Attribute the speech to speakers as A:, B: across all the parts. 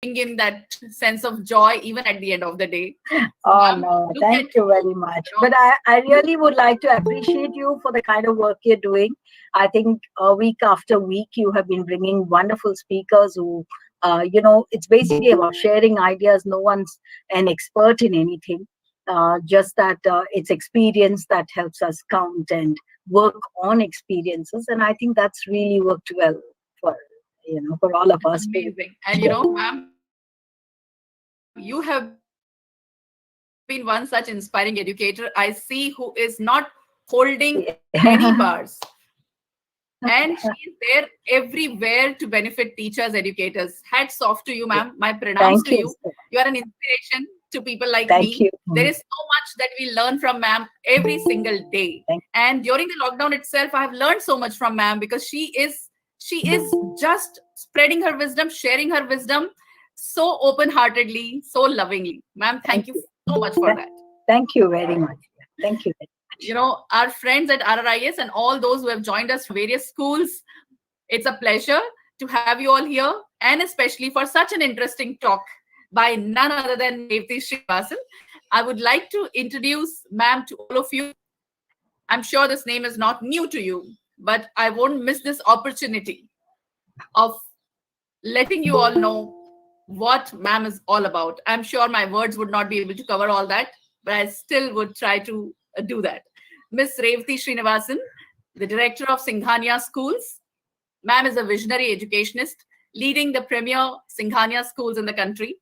A: bring in that sense of joy even at the end of the day. So,
B: Oh,
A: ma'am,
B: no,
A: look at
B: thank you very
A: you.
B: much.
A: You know,
B: But I really would like to appreciate you for the kind of work you're doing. I think week after week, you have been bringing wonderful speakers who, it's basically about sharing ideas. No one's an expert in anything. Just that it's experience that helps us count and work on experiences. And I think that's really worked well for, for all of us.
A: amazing. And you know, ma'am, you have been one such inspiring educator I see who is not holding any bars. And she is there everywhere to benefit teachers, educators. Hats off to you, ma'am. My pronouns to you.
B: Thank
A: You are
B: you.
A: an inspiration to people like me.
B: Thank you.
A: There is so much that we learn from ma'am every single day.
B: Thank
A: And during the lockdown itself, I have learned so much from ma'am because she is just spreading her wisdom, sharing her wisdom so open-heartedly, so lovingly. Ma'am,
B: thank
A: thank you
B: you.
A: so much for that.
B: Thank you very much. Thank you.
A: You know, our friends at RRIS and all those who have joined us from various schools, it's a pleasure to have you all here, and especially for such an interesting talk by none other than Revathi Srinivasan. I would like to introduce ma'am to all of you. I'm sure this name is not new to you, but I won't miss this opportunity of letting you all know what ma'am is all about. I'm sure my words would not be able to cover all that, but I still would try to do that. Ms Revathi Srinivasan, the director of Singhania Schools. Ma'am is a visionary educationist leading the premier Singhania Schools in the country,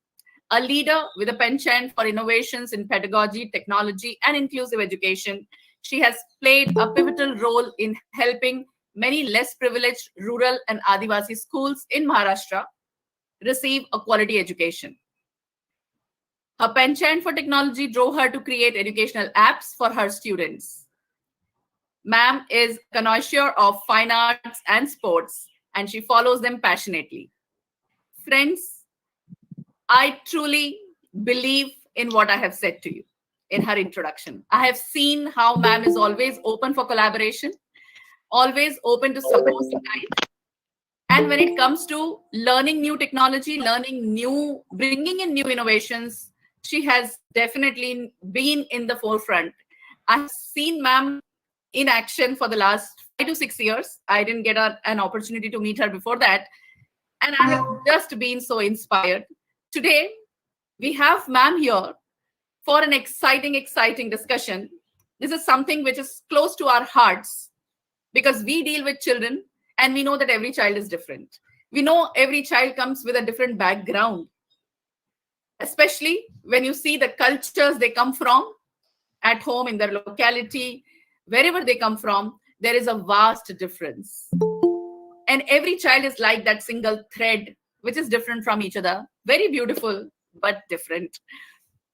A: a leader with a penchant for innovations in pedagogy, technology, and inclusive education. She has played a pivotal role in helping many less privileged rural and Adivasi schools in Maharashtra receive a quality education. Her penchant for technology drove her to create educational apps for her students. Ma'am is a connoisseur of fine arts and sports, and she follows them passionately. Friends, I truly believe in what I have said to you in her introduction. I have seen how ma'am is always open for collaboration, always open to support and guide. And when it comes to learning new technology, bringing in new innovations, she has definitely been in the forefront. I have seen ma'am in action for the last 5 to 6 years. I didn't get an opportunity to meet her before that. And I have just been so inspired. Today, we have ma'am here for an exciting discussion. This is something which is close to our hearts because we deal with children and we know that every child is different. We know every child comes with a different background, especially when you see the cultures they come from at home, in their locality, wherever they come from, there is a vast difference. And every child is like that single thread, which is different from each other. Very beautiful, but different.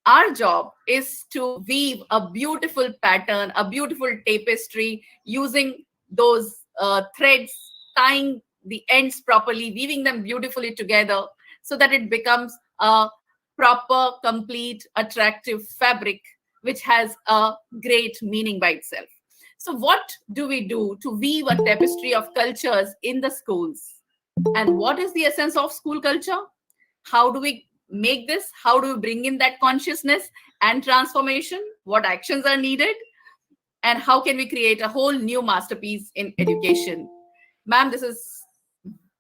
A: Our job is to weave a beautiful pattern, a beautiful tapestry using those threads, tying the ends properly, weaving them beautifully together so that it becomes a proper, complete, attractive fabric which has a great meaning by itself. So, what do we do to weave a tapestry of cultures in the schools? And what is the essence of school culture? How do we make this? How do we bring in that consciousness and transformation? What actions are needed? And how can we create a whole new masterpiece in education? Ma'am, this is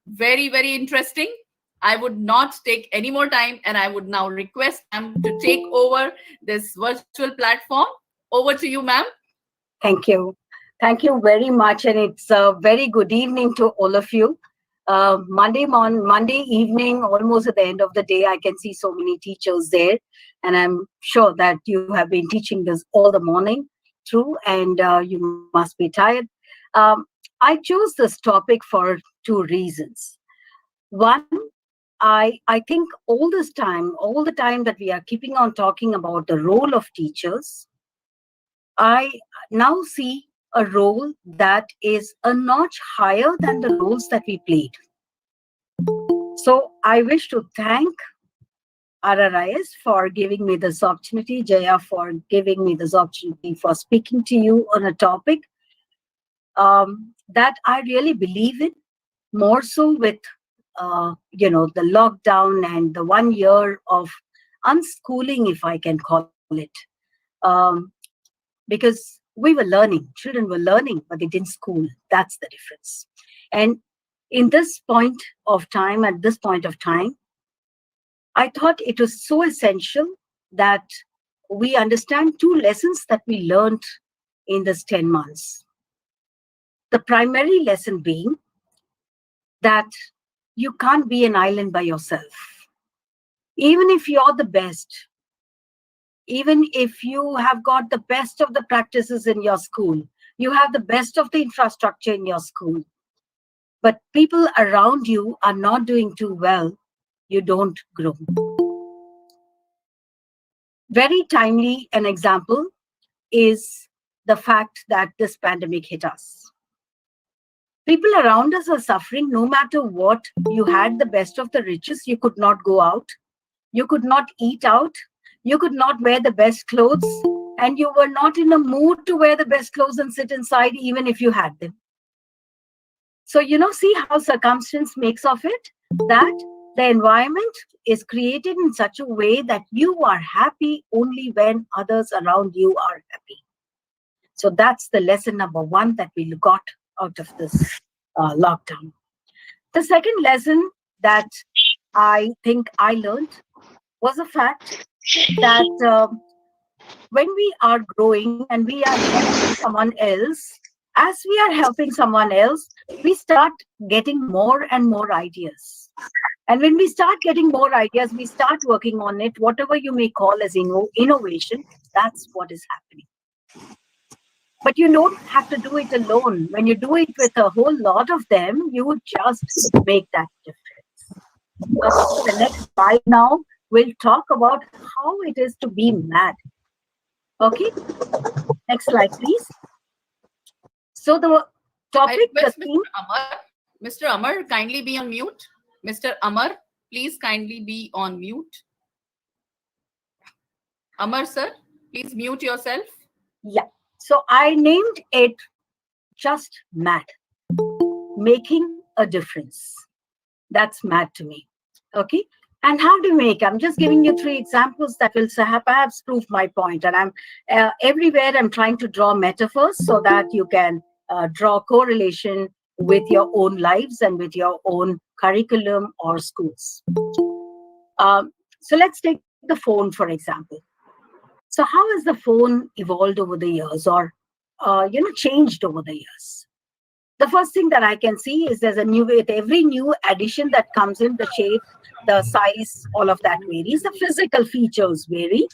A: very interesting. I would not take any more time and I would now request ma'am to take over this virtual platform. Over to you, ma'am.
B: Thank you. Thank you very much. And it's a very good evening to all of you. Monday evening, almost at the end of the day, I can see so many teachers there. And I'm sure that you have been teaching this all the morning through and you must be tired. I chose this topic for two reasons. One, I think all the time that we are keeping on talking about the role of teachers, I now see a role that is a notch higher than the roles that we played. So I wish to thank RRIS for giving me this opportunity, Jaya for giving me this opportunity for speaking to you on a topic that I really believe in, more so with the lockdown and the 1 year of unschooling, if I can call it, um, because we were learning, children were learning, but they didn't school. That's the difference. And in this point of time, at this point of time, I thought it was so essential that we understand two lessons that we learned in this 10 months. The primary lesson being that you can't be an island by yourself. Even if you're the best, even if you have got the best of the practices in your school, you have the best of the infrastructure in your school, but people around you are not doing too well, you don't grow. Very timely an example is the fact that this pandemic hit us. People around us are suffering no matter what. You had the best of the riches, you could not go out, you could not eat out, you could not wear the best clothes, and you were not in a mood to wear the best clothes and sit inside even if you had them. So, see how circumstance makes of it, that the environment is created in such a way that you are happy only when others around you are happy. So that's the lesson number one that we got out of this lockdown. The second lesson that I think I learned was the fact that when we are growing and we are helping someone else, as we are helping someone else, we start getting more and more ideas. And when we start getting more ideas, we start working on it, whatever you may call as innovation, that's what is happening. But you don't have to do it alone. When you do it with a whole lot of them, you just make that difference. So the next slide now, we'll talk about how it is to be mad. Okay, next slide, please. So the topic,
A: the theme. Mr. Amar, kindly be on mute. Mr. Amar, please kindly be on mute. Amar sir, please mute yourself.
B: Yeah. So I named it just mad, making a difference. That's mad to me. Okay. And how to make? I'm just giving you 3 examples that will perhaps prove my point. And I'm everywhere I'm trying to draw metaphors so that you can draw correlation with your own lives and with your own curriculum or schools. So let's take the phone, for example. So how has the phone evolved over the years or, changed over the years? The first thing that I can see is there's a new, with every new addition that comes in, the shape, the size, all of that varies. The physical features vary.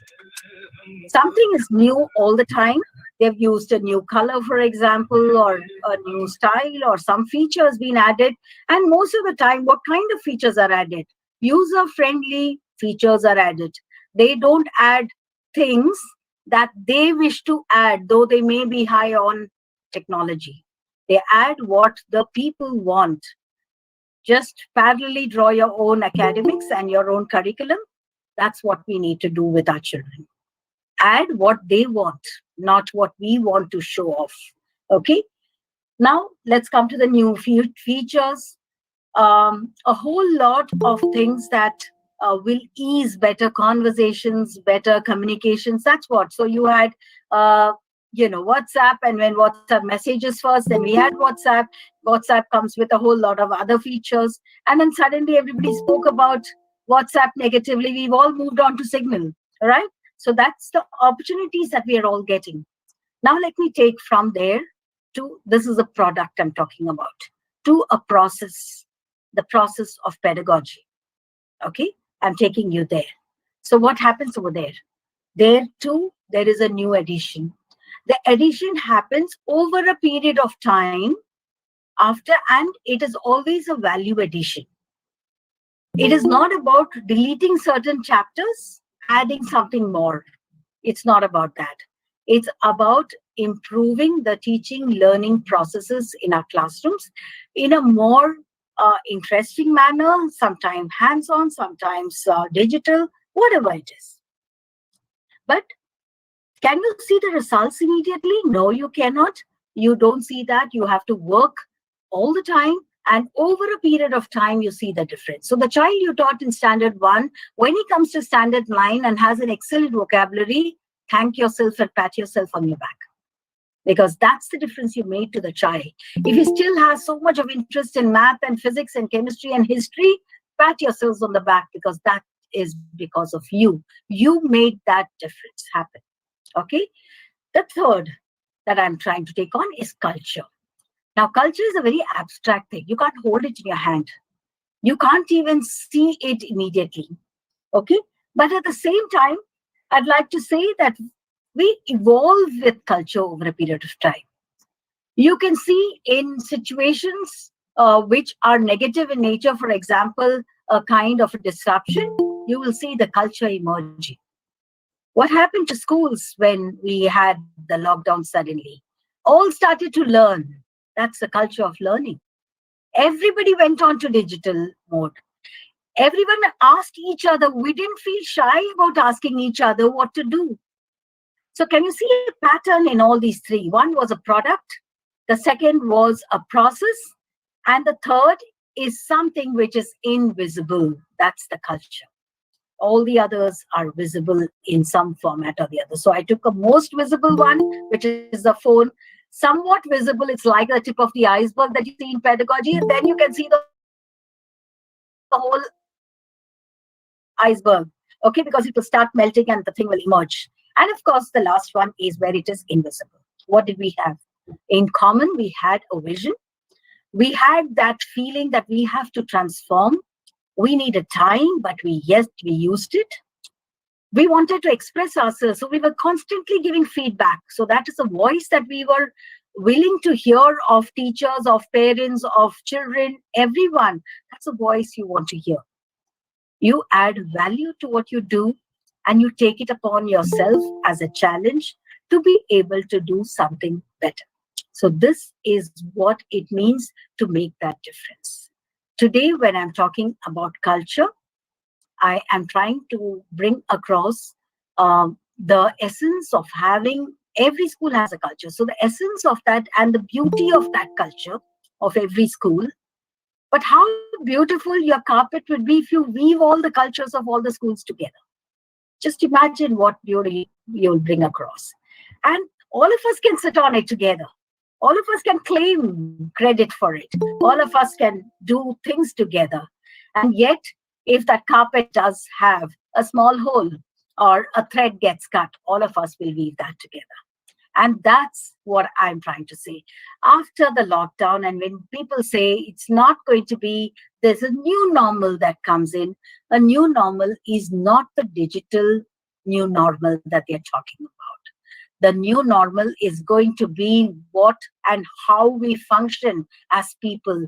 B: Something is new all the time. They've used a new color, for example, or a new style, or some features been added. And most of the time, what kind of features are added? User-friendly features are added. They don't add things that they wish to add, though they may be high on technology. They add what the people want. Just parallelly draw your own academics and your own curriculum. That's what we need to do with our children. Add what they want, not what we want to show off. Okay. Now let's come to the new features. A whole lot of things that will ease better conversations, better communications. That's what. So you had, WhatsApp, and when WhatsApp messages first, then we had WhatsApp. WhatsApp comes with a whole lot of other features. And then suddenly everybody spoke about WhatsApp negatively. We've all moved on to Signal, right? So that's the opportunities that we are all getting. Now let me take from there to, this is a product I'm talking about, to a process, the process of pedagogy. Okay, I'm taking you there. So what happens over there? There too, there is a new addition. The addition happens over a period of time after, and it is always a value addition. It is not about deleting certain chapters, adding something more. It's not about that. It's about improving the teaching learning processes in our classrooms in a more interesting manner, sometimes hands-on, sometimes digital, whatever it is. But can you see the results immediately? No, you cannot. You don't see that. You have to work all the time And over a period of time, you see the difference. So the child you taught in standard 1, when he comes to standard 9 and has an excellent vocabulary, thank yourself and pat yourself on your back. Because that's the difference you made to the child. If he still has so much of interest in math and physics and chemistry and history, pat yourselves on the back, because that is because of you. You made that difference happen. Okay. The third that I'm trying to take on is culture. Now, culture is a very abstract thing. You can't hold it in your hand. You can't even see it immediately. Okay. But at the same time, I'd like to say that we evolve with culture over a period of time. You can see in situations which are negative in nature, for example, a kind of a disruption, you will see the culture emerging. What happened to schools when we had the lockdown suddenly? All started to learn. That's the culture of learning. Everybody went on to digital mode. Everyone asked each other. We didn't feel shy about asking each other what to do. So can you see a pattern in all these three? One was a product, the second was a process, and the third is something which is invisible. That's the culture. All the others are visible in some format or the other. So I took a most visible one, which is the phone. Somewhat visible, it's like the tip of the iceberg that you see in pedagogy, and then you can see the whole iceberg, okay, because it will start melting and the thing will emerge. And of course, the last one is where it is invisible. What did we have? In common, we had a vision. We had that feeling that we have to transform. We needed time, but we used it. We wanted to express ourselves, so we were constantly giving feedback. So that is a voice that we were willing to hear of teachers, of parents, of children, everyone. That's a voice you want to hear. You add value to what you do, and you take it upon yourself as a challenge to be able to do something better. So this is what it means to make that difference. Today, when I'm talking about culture, I am trying to bring across the essence of having, every school has a culture. So the essence of that and the beauty of that culture of every school. But how beautiful your carpet would be if you weave all the cultures of all the schools together. Just imagine what beauty you'll bring across. And all of us can sit on it together. All of us can claim credit for it. All of us can do things together. And yet, if that carpet does have a small hole or a thread gets cut, all of us will weave that together. And that's what I'm trying to say. After the lockdown, and when people say it's not going to be, there's a new normal that comes in. A new normal is not the digital new normal that they're talking about. The new normal is going to be what and how we function as people.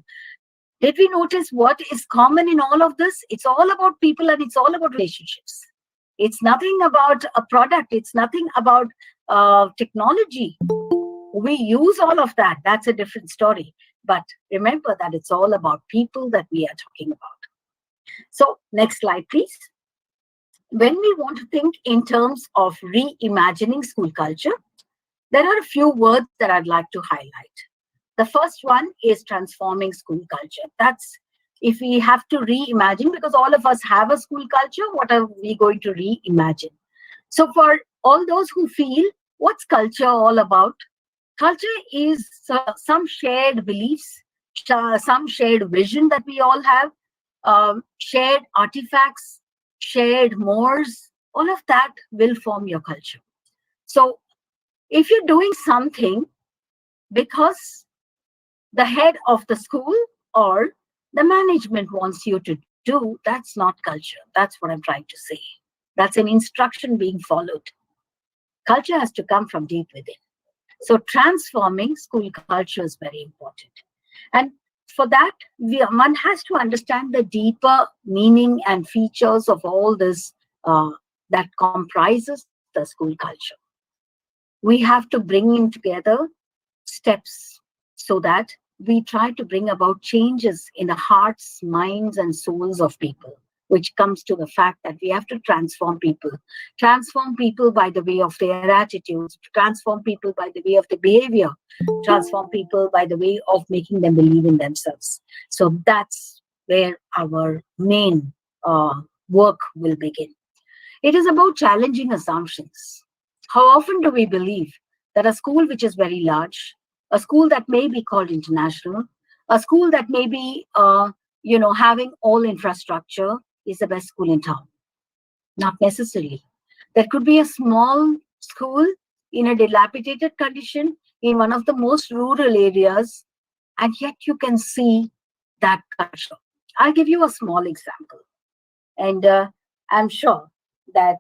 B: Did we notice what is common in all of this? It's all about people and it's all about relationships. It's nothing about a product. It's nothing about technology. We use all of that. That's a different story. But remember that it's all about people that we are talking about. So next slide, please. When we want to think in terms of reimagining school culture, there are a few words that I'd like to highlight. The first one is transforming school culture. That's if we have to reimagine, because all of us have a school culture, what are we going to reimagine? So for all those who feel, what's culture all about? Culture is some shared beliefs, some shared vision that we all have, shared artifacts, shared mores, all of that will form your culture. So if you're doing something because the head of the school or the management wants you to do, that's not culture. That's what I'm trying to say. That's an instruction being followed. Culture has to come from deep within. So transforming school culture is very important. And for that, one has to understand the deeper meaning and features of all this that comprises the school culture. We have to bring in together steps so that we try to bring about changes in the hearts, minds, and souls of people. which comes to the fact that we have to transform people by the way of their attitudes, transform people by the way of the behavior, transform people by the way of making them believe in themselves. So that's where our main work will begin. It is about challenging assumptions. How often do we believe that a school which is very large, a school that may be called international, a school that may be, having all infrastructure is the best school in town? Not necessarily. There could be a small school in a dilapidated condition in one of the most rural areas, and yet you can see that culture. I'll give you a small example, and I'm sure that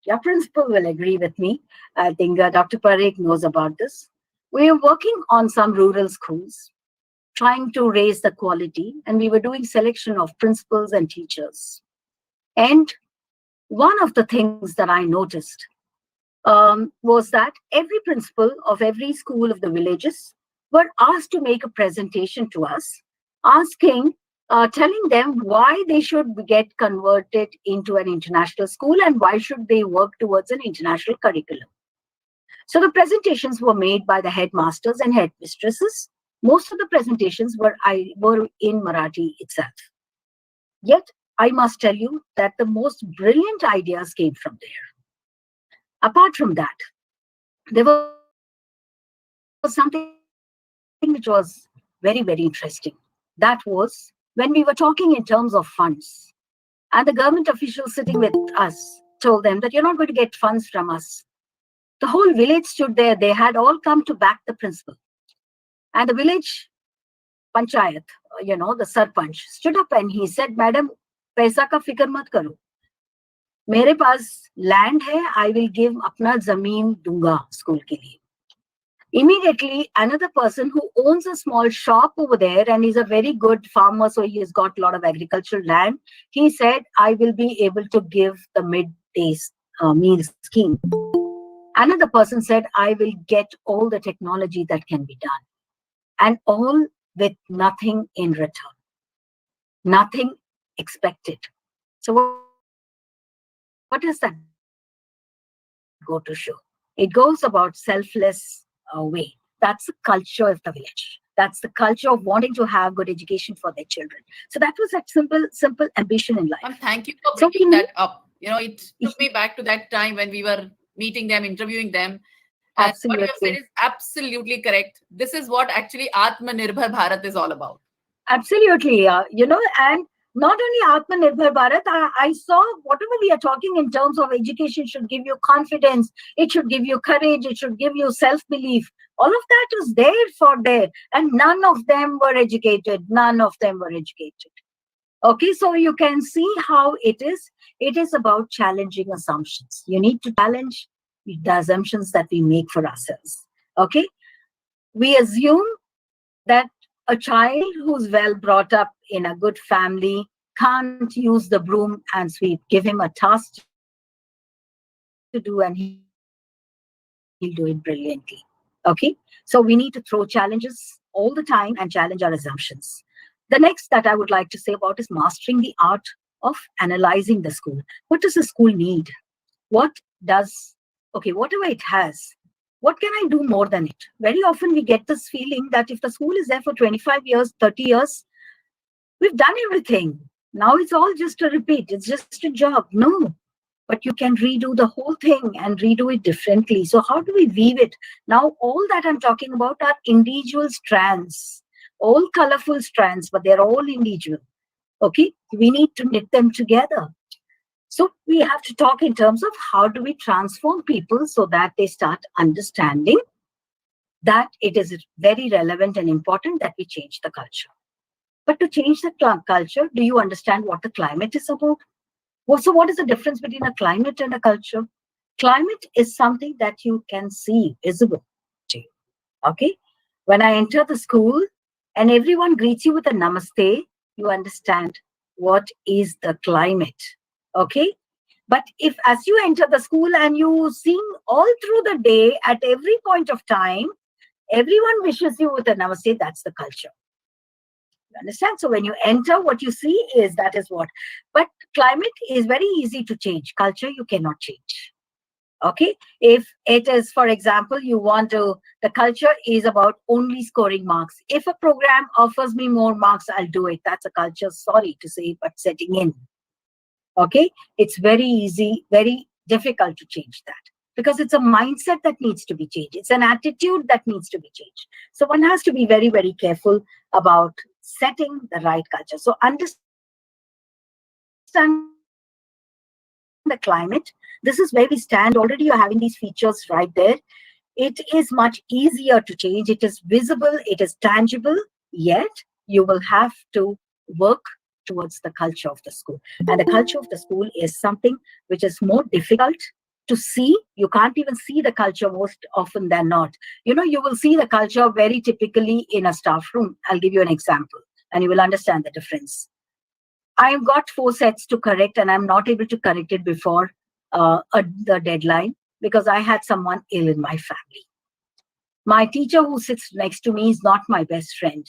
B: your principal will agree with me. I think Dr. Parekh knows about this. We are working on some rural schools, trying to raise the quality, and we were doing selection of principals and teachers. And one of the things that I noticed was that every principal of every school of the villages were asked to make a presentation to us, telling them why they should get converted into an international school and why should they work towards an international curriculum. So the presentations were made by the headmasters and headmistresses. Most of the presentations were in Marathi itself. Yet, I must tell you that the most brilliant ideas came from there. Apart from that, there was something which was very, very interesting. That was when we were talking in terms of funds, and the government officials sitting with us told them that you're not going to get funds from us. The whole village stood there. They had all come to back the principal. And the village panchayat, the sarpanch, stood up and he said, Madam, paisa ka fikr mat karo. Mere paas land hai, I will give apna zameen dunga school ke liye. Immediately, another person who owns a small shop over there and is a very good farmer, so he has got a lot of agricultural land, he said, I will be able to give the midday meal scheme. Another person said, I will get all the technology that can be done. And all with nothing in return. Nothing expected. So what does that go to show? It goes about selfless way. That's the culture of the village. That's the culture of wanting to have good education for their children. So that was that simple ambition in life.
A: Thank you for bringing that up. It took me back to that time when we were meeting them, interviewing them. And what you have said is absolutely correct. This is what actually Atmanirbhar Bharat is all about.
B: Absolutely. And not only Atmanirbhar Bharat, I saw whatever we are talking in terms of education should give you confidence, it should give you courage, it should give you self-belief. All of that is there. And none of them were educated. Okay, so you can see how it is. It is about challenging assumptions. You need to challenge the assumptions that we make for ourselves. Okay, we assume that a child who's well brought up in a good family can't use the broom and sweep. Give him a task to do and he'll do it brilliantly. Okay, so we need to throw challenges all the time and challenge our assumptions. The next that I would like to say about is mastering the art of analyzing the school. What does the school need? Whatever it has, what can I do more than it? Very often we get this feeling that if the school is there for 25 years, 30 years, we've done everything. Now it's all just a repeat. It's just a job. No, but you can redo the whole thing and redo it differently. So how do we weave it? Now, all that I'm talking about are individual strands, all colorful strands, but they're all individual. Okay, we need to knit them together. So we have to talk in terms of how do we transform people so that they start understanding that it is very relevant and important that we change the culture. But to change the culture, do you understand what the climate is about? So what is the difference between a climate and a culture? Climate is something that you can see visible. Okay? When I enter the school and everyone greets you with a namaste, you understand what is the climate. Okay? But if as you enter the school and you sing all through the day at every point of time, everyone wishes you with a namaste, that's the culture. Understand? So when you enter, what you see is that is what. But climate is very easy to change. Culture, you cannot change. Okay, if it is, for example, you want to, the culture is about only scoring marks. If a program offers me more marks, I'll do it. That's a culture, sorry to say, but setting in. Okay, it's very easy, very difficult to change that, because it's a mindset that needs to be changed. It's an attitude that needs to be changed. So one has to be very, very careful about setting the right culture. So understanding the climate, this is where we stand. Already you're having these features right there. It is much easier to change. It is visible, it is tangible, yet you will have to work towards the culture of the school. And the culture of the school is something which is more difficult to see. You can't even see the culture most often than not. You will see the culture very typically in a staff room. I'll give you an example and you will understand the difference. I've got 4 sets to correct and I'm not able to correct it before the deadline because I had someone ill in my family. My teacher who sits next to me is not my best friend,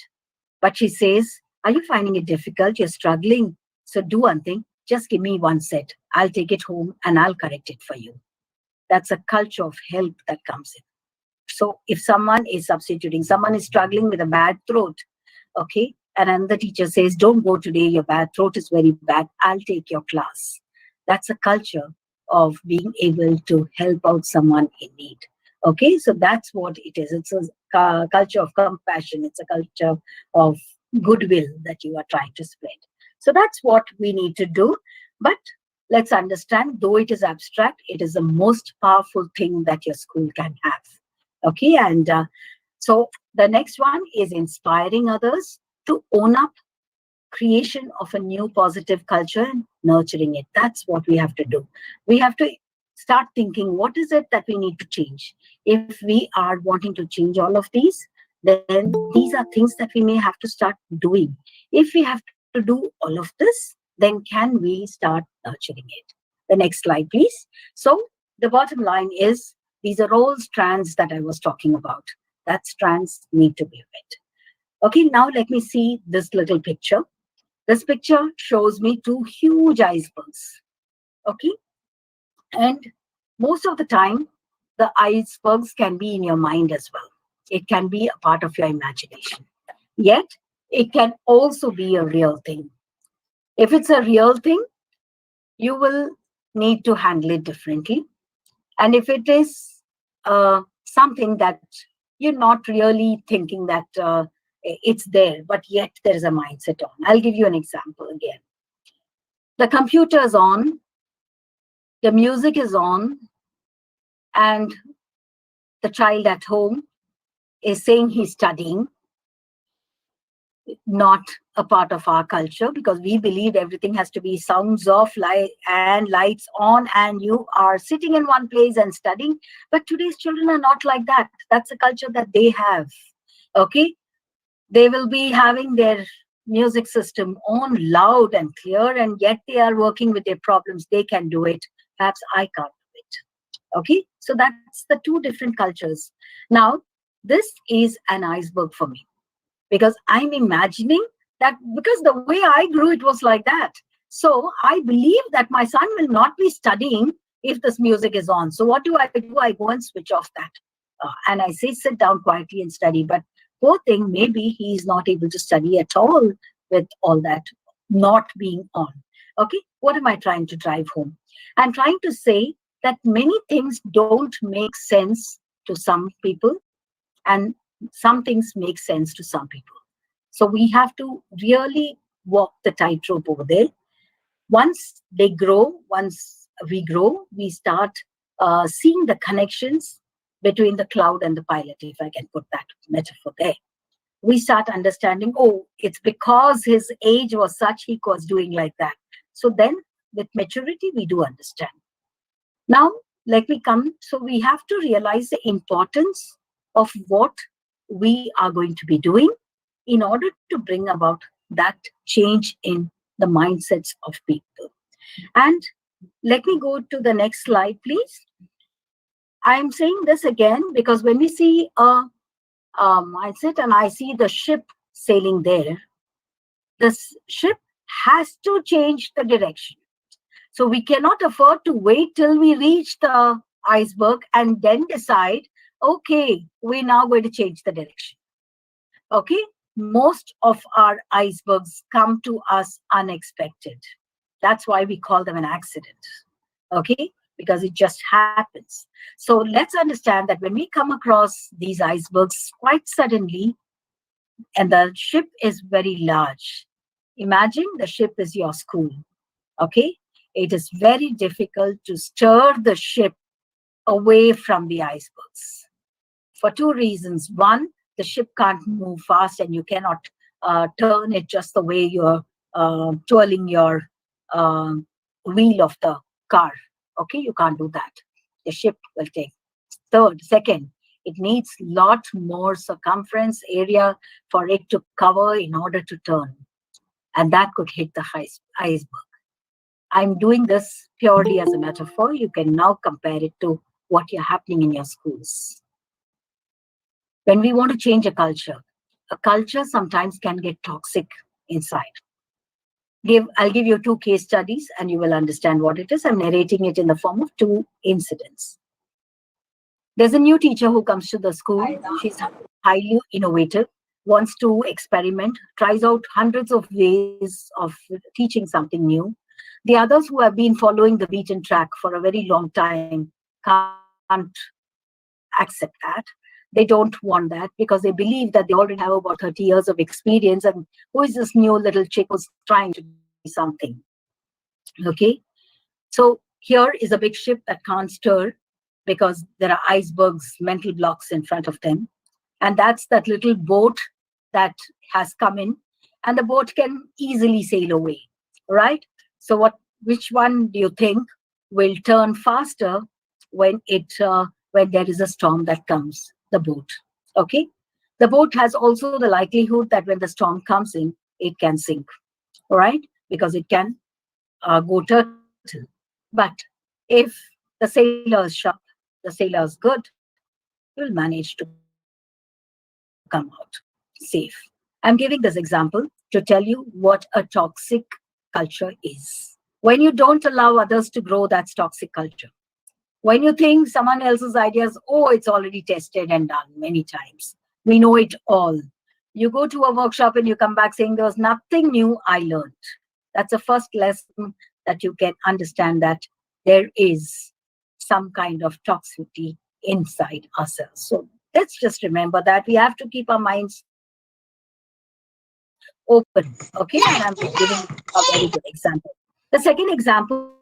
B: but she says, "Are you finding it difficult? You're struggling. So do one thing, just give me 1 set. I'll take it home and I'll correct it for you." That's a culture of help that comes in. So if someone is substituting, someone is struggling with a bad throat, okay, and another teacher says, "Don't go today, your bad throat is very bad, I'll take your class." That's a culture of being able to help out someone in need. Okay, so that's what it is. It's a culture of compassion. It's a culture of goodwill that you are trying to spread. So that's what we need to do. But let's understand, though it is abstract, it is the most powerful thing that your school can have. Okay, and so the next one is inspiring others to own up creation of a new positive culture and nurturing it. That's what we have to do. We have to start thinking, what is it that we need to change? If we are wanting to change all of these, then these are things that we may have to start doing. If we have to do all of this, then can we start nurturing it? The next slide, please. So the bottom line is, these are all strands that I was talking about. That strands need to be met. Okay, now let me see this little picture. This picture shows me 2 huge icebergs. Okay, and most of the time, the icebergs can be in your mind as well. It can be a part of your imagination. Yet, it can also be a real thing. If it's a real thing, you will need to handle it differently. And if it is something that you're not really thinking that it's there, but yet there is a mindset on. I'll give you an example again. The computer is on, the music is on, and the child at home is saying he's studying, not a part of our culture, because we believe everything has to be sounds off and lights on and you are sitting in one place and studying. But today's children are not like that. That's a culture that they have. Okay, they will be having their music system on loud and clear, and yet they are working with their problems. They can do it. Perhaps I can't do it. Okay, so that's the 2 different cultures. Now, this is an iceberg for me, because I'm imagining that, because the way I grew, it was like that. So I believe that my son will not be studying if this music is on. So what do? I go and switch off that. And I say, sit down quietly and study. But poor thing, maybe he's not able to study at all with all that not being on. Okay, what am I trying to drive home? I'm trying to say that many things don't make sense to some people, and some things make sense to some people. So we have to really walk the tightrope over there. Once we grow, we start seeing the connections between the cloud and the pilot, if I can put that metaphor there. We start understanding, oh, it's because his age was such, he was doing like that. So then with maturity, we do understand. Now, let me come. So we have to realize the importance of what we are going to be doing in order to bring about that change in the mindsets of people. And let me go to the next slide, please. I'm saying this again because when we see a mindset and I see the ship sailing there, this ship has to change the direction. So we cannot afford to wait till we reach the iceberg and then decide, okay, we're now going to change the direction. Okay, most of our icebergs come to us unexpected. That's why we call them an accident. Okay, because it just happens. So let's understand that when we come across these icebergs quite suddenly, and the ship is very large, imagine the ship is your school. Okay, it is very difficult to stir the ship away from the icebergs for two reasons. One, the ship can't move fast and you cannot turn it just the way you're twirling your uh, wheel of the car. Okay, you can't do that. The ship will take. Second, it needs lot more circumference area for it to cover in order to turn. And that could hit the iceberg. I'm doing this purely as a metaphor. You can now compare it to what is happening in your schools. When we want to change a culture sometimes can get toxic inside. I'll give you two case studies and you will understand what it is. I'm narrating it in the form of two incidents. There's a new teacher who comes to the school. She's highly innovative, wants to experiment, tries out hundreds of ways of teaching something new. The others who have been following the beaten track for a very long time can't accept that. They don't want that because they believe that they already have about 30 years of experience. And who is this new little chick who's trying to be something? Okay. So here is a big ship that can't stir because there are icebergs, mental blocks in front of them. And that's that little boat that has come in, and the boat can easily sail away, right? So which one do you think will turn faster when there is a storm that comes? The boat. Okay. The boat has also the likelihood that when the storm comes in, it can sink, all right? Because it can go turtle. But if the sailor is sharp, the sailor is good, he will manage to come out safe. I'm giving this example to tell you what a toxic culture is. When you don't allow others to grow, that's toxic culture. When you think someone else's ideas, oh, it's already tested and done many times. We know it all. You go to a workshop and you come back saying there was nothing new I learned. That's the first lesson that you can understand that there is some kind of toxicity inside ourselves. So let's just remember that we have to keep our minds open. Okay, and I'm giving a very good example. The second example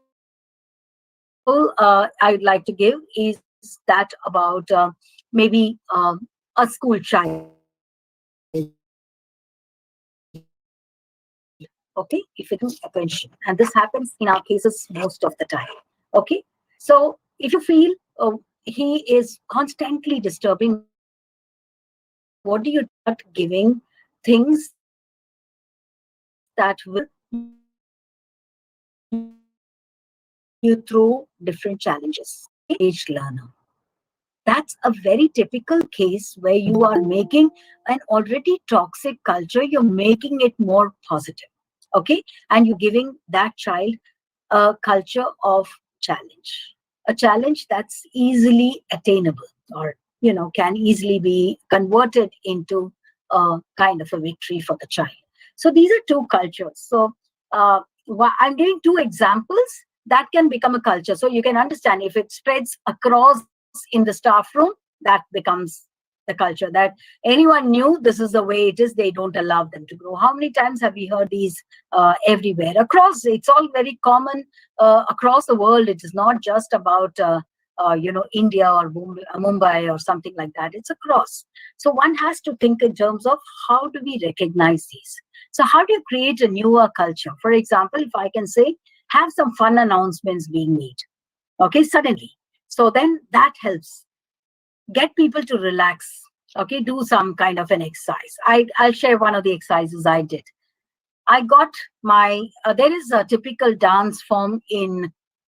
B: I would like to give is that about maybe a school child. Okay, if it is attention, and this happens in our cases most of the time. Okay, so if you feel he is constantly disturbing, what do you do? You start giving things that will nurture you through different challenges. Okay, engaged learner. That's a very typical case where you are making an already toxic culture, you're making it more positive. Okay, and you're giving that child a culture of challenge, a challenge that's easily attainable, or can easily be converted into kind of a victory for the child. So these are two cultures. So I'm giving two examples that can become a culture. So you can understand if it spreads across in the staff room, that becomes the culture that anyone knew this is the way it is. They don't allow them to grow. How many times have we heard these everywhere across? It's all very common across the world. It is not just about India or Mumbai or something like that. It's across. So one has to think in terms of how do we recognize these. So how do you create a newer culture? For example, if I can say, have some fun announcements being made. Okay, suddenly. So then that helps. Get people to relax. Okay, do some kind of an exercise. I'll share one of the exercises I did. I got there is a typical dance form in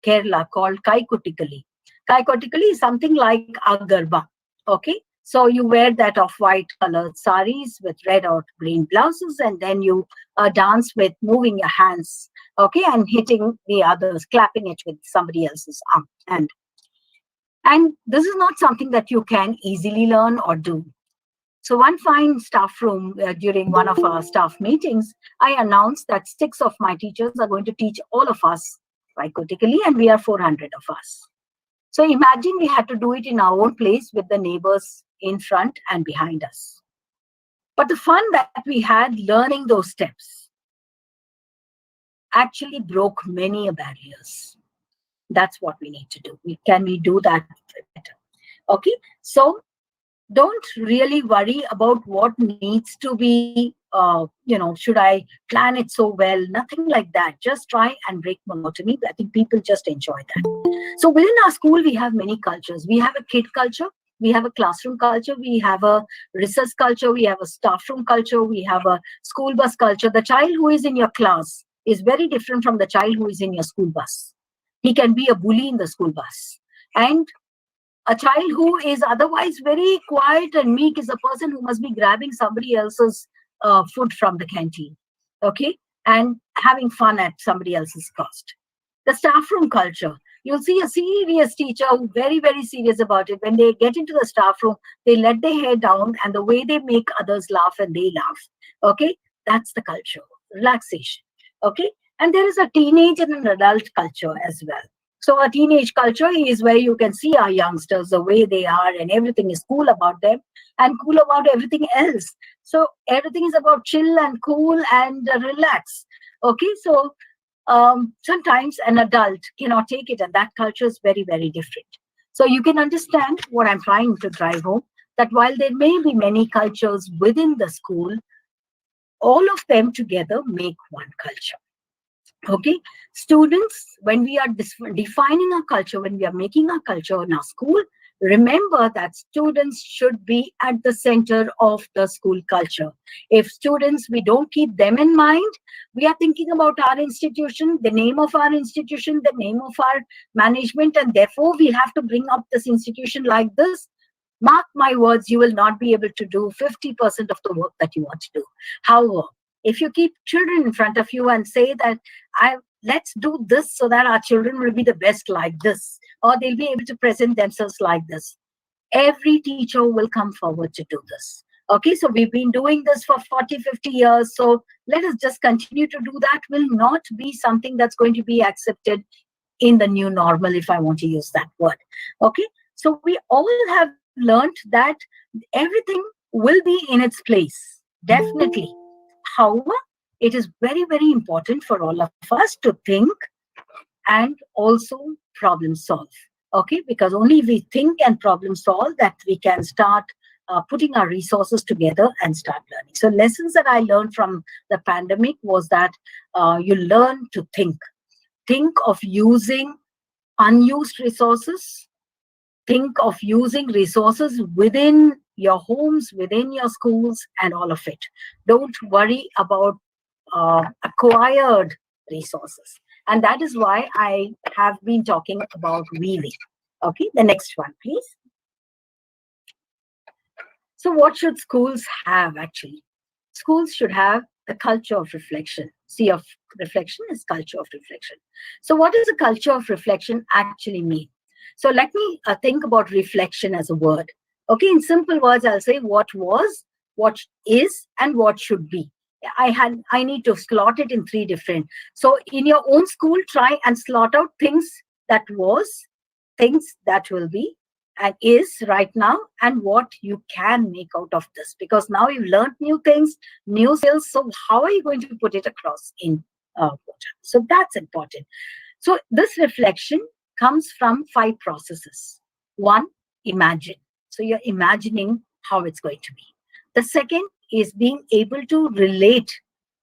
B: Kerala called Kai Kuttikali. Kai Kuttikali is something like a Garba. Okay, So you wear that off-white colored saris with red or green blouses, and then you dance with moving your hands, okay, and hitting the others, clapping it with somebody else's arm. And this is not something that you can easily learn or do. So one fine staff room, during one of our staff meetings, I announced that 6 of my teachers are going to teach all of us psychotically, and we are 400 of us. So imagine we had to do it in our own place with the neighbors in front and behind us. But the fun that we had learning those steps actually broke many barriers. That's what we need to do. Can we do that better? Okay, so don't really worry about what needs to be, should I plan it so well? Nothing like that. Just try and break monotony. I think people just enjoy that. So within our school, we have many cultures. We have a kid culture. We have a classroom culture. We have a research culture. We have a staff room culture. We have a school bus culture. The child who is in your class is very different from the child who is in your school bus. He can be a bully in the school bus. And a child who is otherwise very quiet and meek is a person who must be grabbing somebody else's food from the canteen, okay, and having fun at somebody else's cost. The staff room culture, you'll see a serious teacher who very, very serious about it. When they get into the staff room, they let their hair down, and the way they make others laugh and they laugh, okay, that's the culture, relaxation, okay. And there is a teenage and an adult culture as well. So a teenage culture is where you can see our youngsters, the way they are, and everything is cool about them and cool about everything else. So everything is about chill and cool and relax. Okay, so sometimes an adult cannot take it, and that culture is very, very different. So you can understand what I'm trying to drive home, that while there may be many cultures within the school, all of them together make one culture. Okay, students, when we are defining our culture, when we are making our culture in our school, remember that students should be at the center of the school culture. If students, we don't keep them in mind, we are thinking about our institution, the name of our institution, the name of our management, and therefore we have to bring up this institution like this. Mark my words, you will not be able to do 50% of the work that you want to do. However, if you keep children in front of you and say that let's do this so that our children will be the best like this, or they'll be able to present themselves like this, every teacher will come forward to do this. Okay, so we've been doing this for 40, 50 years. So let us just continue to do that. Will not be something that's going to be accepted in the new normal, if I want to use that word. Okay, so we all have learned that everything will be in its place, definitely. However, it is very, very important for all of us to think and also problem solve. Okay, because only if we think and problem solve that we can start putting our resources together and start learning. So lessons that I learned from the pandemic was that you learn to think of using unused resources, think of using resources within your homes, within your schools, and all of it. Don't worry about acquired resources. And that is why I have been talking about weaving. Okay, the next one, please. So what should schools have actually? Schools should have the culture of reflection. See, of reflection is culture of reflection. So what does a culture of reflection actually mean? So let me think about reflection as a word. Okay, in simple words, I'll say what was, what is, and what should be. I need to slot it in 3 different. So in your own school, try and slot out things that was, things that will be, and is right now, and what you can make out of this. Because now you've learned new things, new skills. So how are you going to put it across in water? So that's important. So this reflection comes from 5 processes. 1, imagine. So you're imagining how it's going to be. The second is being able to relate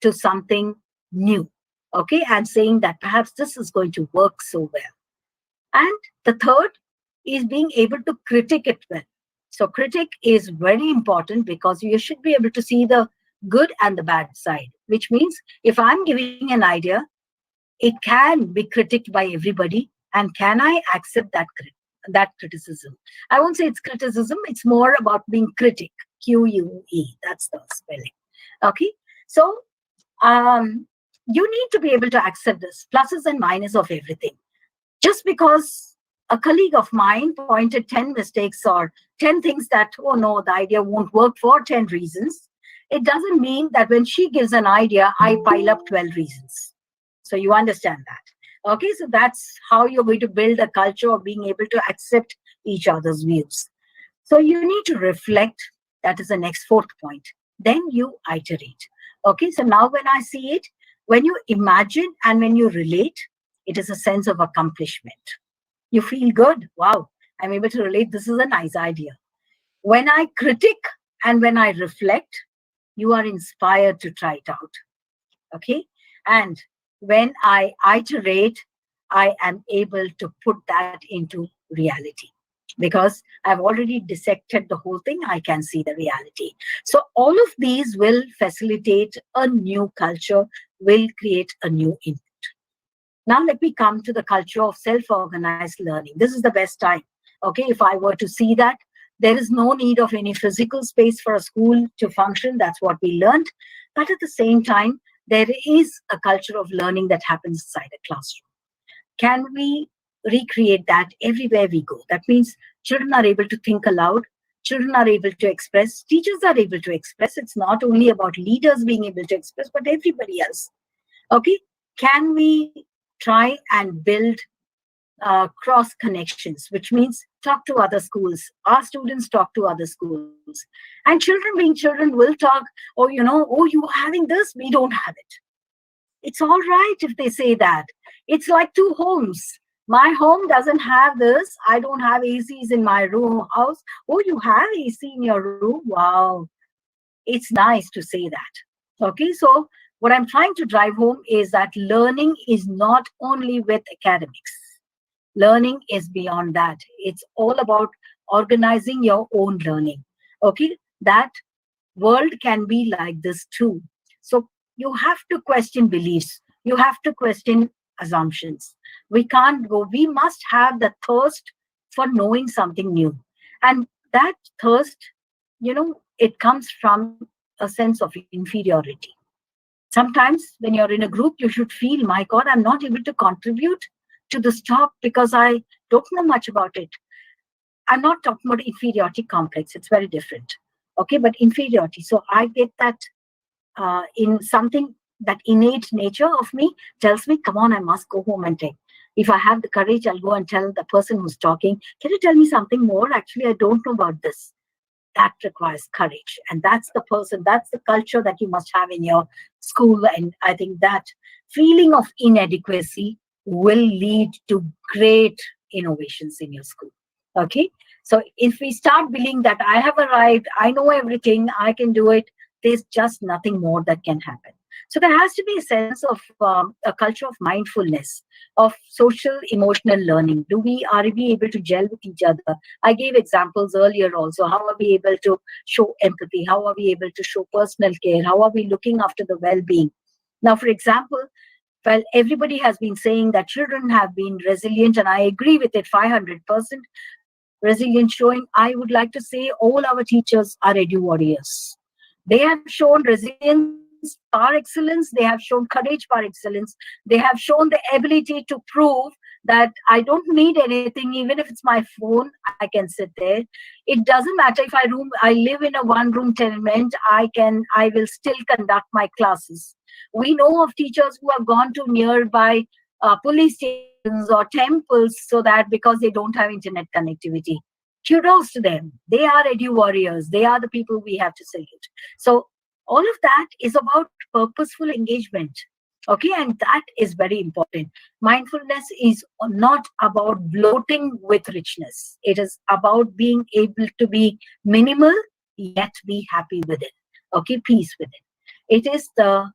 B: to something new, okay, and saying that perhaps this is going to work so well. And the third is being able to critique it well. So critique is very important because you should be able to see the good and the bad side, which means if I'm giving an idea, it can be critiqued by everybody. And can I accept that that criticism. I won't say it's criticism, it's more about being critic. QUE, that's the spelling. Okay, so you need to be able to accept this pluses and minuses of everything. Just because a colleague of mine pointed 10 mistakes or 10 things that, oh no, the idea won't work for 10 reasons, it doesn't mean that when she gives an idea, I pile up 12 reasons. So you understand that. Okay, so that's how you're going to build a culture of being able to accept each other's views. So you need to reflect. That is the next fourth point. Then you iterate. Okay, so now when I see it, when you imagine and when you relate, it is a sense of accomplishment. You feel good. Wow, I'm able to relate. This is a nice idea. When I critic and when I reflect, you are inspired to try it out. Okay, and when I iterate, I am able to put that into reality. Because I've already dissected the whole thing, I can see the reality. So all of these will facilitate a new culture, will create a new input. Now let me come to the culture of self-organized learning. This is the best time. Okay, if I were to see that, there is no need of any physical space for a school to function. That's what we learned. But at the same time, there is a culture of learning that happens inside a classroom. Can we recreate that everywhere we go? That means children are able to think aloud, children are able to express, teachers are able to express. It's not only about leaders being able to express, but everybody else. Okay, can we try and build cross connections, which means talk to other schools, our students talk to other schools, and children being children will talk, oh, oh, you are having this, we don't have it. It's all right if they say that. It's like two homes. My home doesn't have this. I don't have ACs in my room house. Oh, you have AC in your room? Wow. It's nice to say that. Okay, so what I'm trying to drive home is that learning is not only with academics. Learning is beyond that. It's all about organizing your own learning. Okay, that world can be like this too. So you have to question beliefs. You have to question assumptions. We can't go. We must have the thirst for knowing something new. And that thirst, it comes from a sense of inferiority. Sometimes when you're in a group, you should feel, my God, I'm not able to contribute to this talk because I don't know much about it. I'm not talking about inferiority complex. It's very different. Okay, but inferiority. So I get that in something, that innate nature of me tells me, come on, I must go home and take. If I have the courage, I'll go and tell the person who's talking, can you tell me something more? Actually, I don't know about this. That requires courage. And that's the person, that's the culture that you must have in your school. And I think that feeling of inadequacy will lead to great innovations in your school. Okay, so if we start believing that I have arrived, I know everything, I can do it, there's just nothing more that can happen. So there has to be a sense of a culture of mindfulness, of social emotional learning. Are we able to gel with each other? I gave examples earlier also. How are we able to show empathy? How are we able to show personal care? How are we looking after the well-being? Now, for example, well, everybody has been saying that children have been resilient, and I agree with it 500% resilient showing. I would like to say all our teachers are edu warriors. They have shown resilience par excellence. They have shown courage par excellence. They have shown the ability to prove that I don't need anything, even if it's my phone, I can sit there. It doesn't matter if I live in a one-room tenement, I will still conduct my classes. We know of teachers who have gone to nearby police stations or temples so that because they don't have internet connectivity. Kudos to them. They are edu warriors. They are the people we have to salute. So all of that is about purposeful engagement. Okay, and that is very important. Mindfulness is not about bloating with richness. It is about being able to be minimal, yet be happy with it. Okay, peace with it. It is the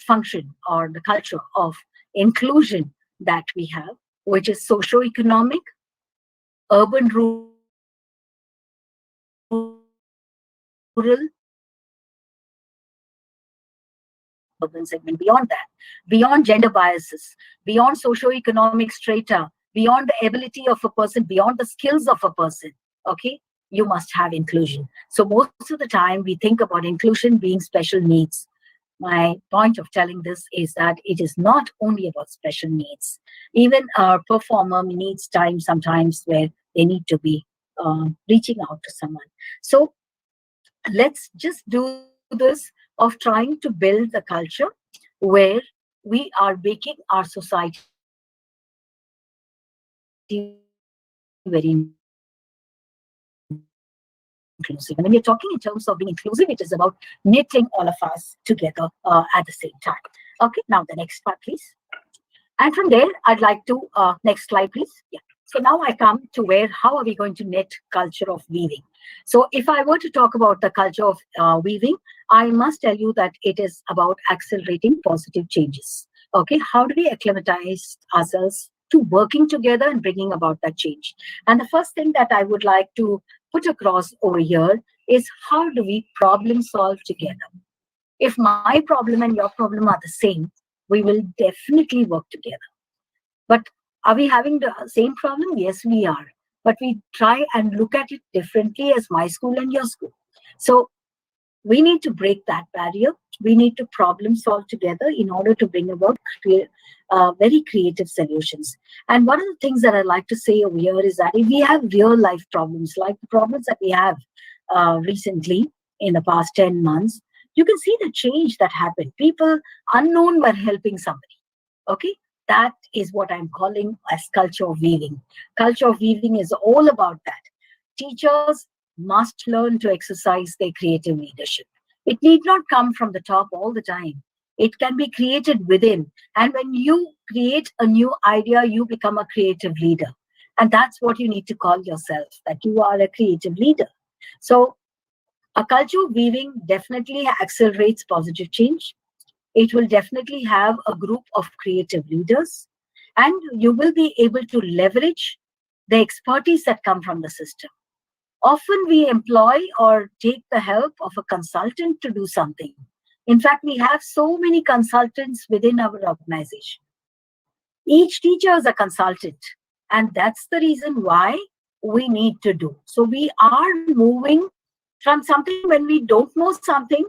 B: function or the culture of inclusion that we have, which is socio-economic, urban, rural, urban segment, beyond that, beyond gender biases, beyond socio-economic strata, beyond the ability of a person, beyond the skills of a person. Okay, you must have inclusion. So most of the time we think about inclusion being special needs. My point of telling this is that it is not only about special needs. Even a performer needs time sometimes where they need to be reaching out to someone. So let's just do this of trying to build the culture where we are making our society very inclusive. And when we are talking in terms of being inclusive, it is about knitting all of us together at the same time. Okay, now the next part, please. And from there, I'd like to next slide, please. And from there, I'd like to next slide, please. Yeah. So now I come to where how are we going to knit culture of weaving? So if I were to talk about the culture of weaving, I must tell you that it is about accelerating positive changes. Okay, how do we acclimatize ourselves to working together and bringing about that change? And the first thing that I would like to put across over here is how do we problem solve together? If my problem and your problem are the same, we will definitely work together. But are we having the same problem? Yes, we are. But we try and look at it differently as my school and your school. So we need to break that barrier. We need to problem solve together in order to bring about very creative solutions. And one of the things that I like to say over here is that if we have real life problems, like the problems that we have recently in the past 10 months, you can see the change that happened. People unknown were helping somebody. Okay, that is what I'm calling as culture of weaving. Culture of weaving is all about that. Teachers must learn to exercise their creative leadership. It need not come from the top all the time. It can be created within. And when you create a new idea, you become a creative leader. And that's what you need to call yourself, that you are a creative leader. So a culture of weaving definitely accelerates positive change. It will definitely have a group of creative leaders, and you will be able to leverage the expertise that come from the system. Often we employ or take the help of a consultant to do something. In fact, we have so many consultants within our organization. Each teacher is a consultant, and that's the reason why we need to do. So we are moving from something when we don't know something,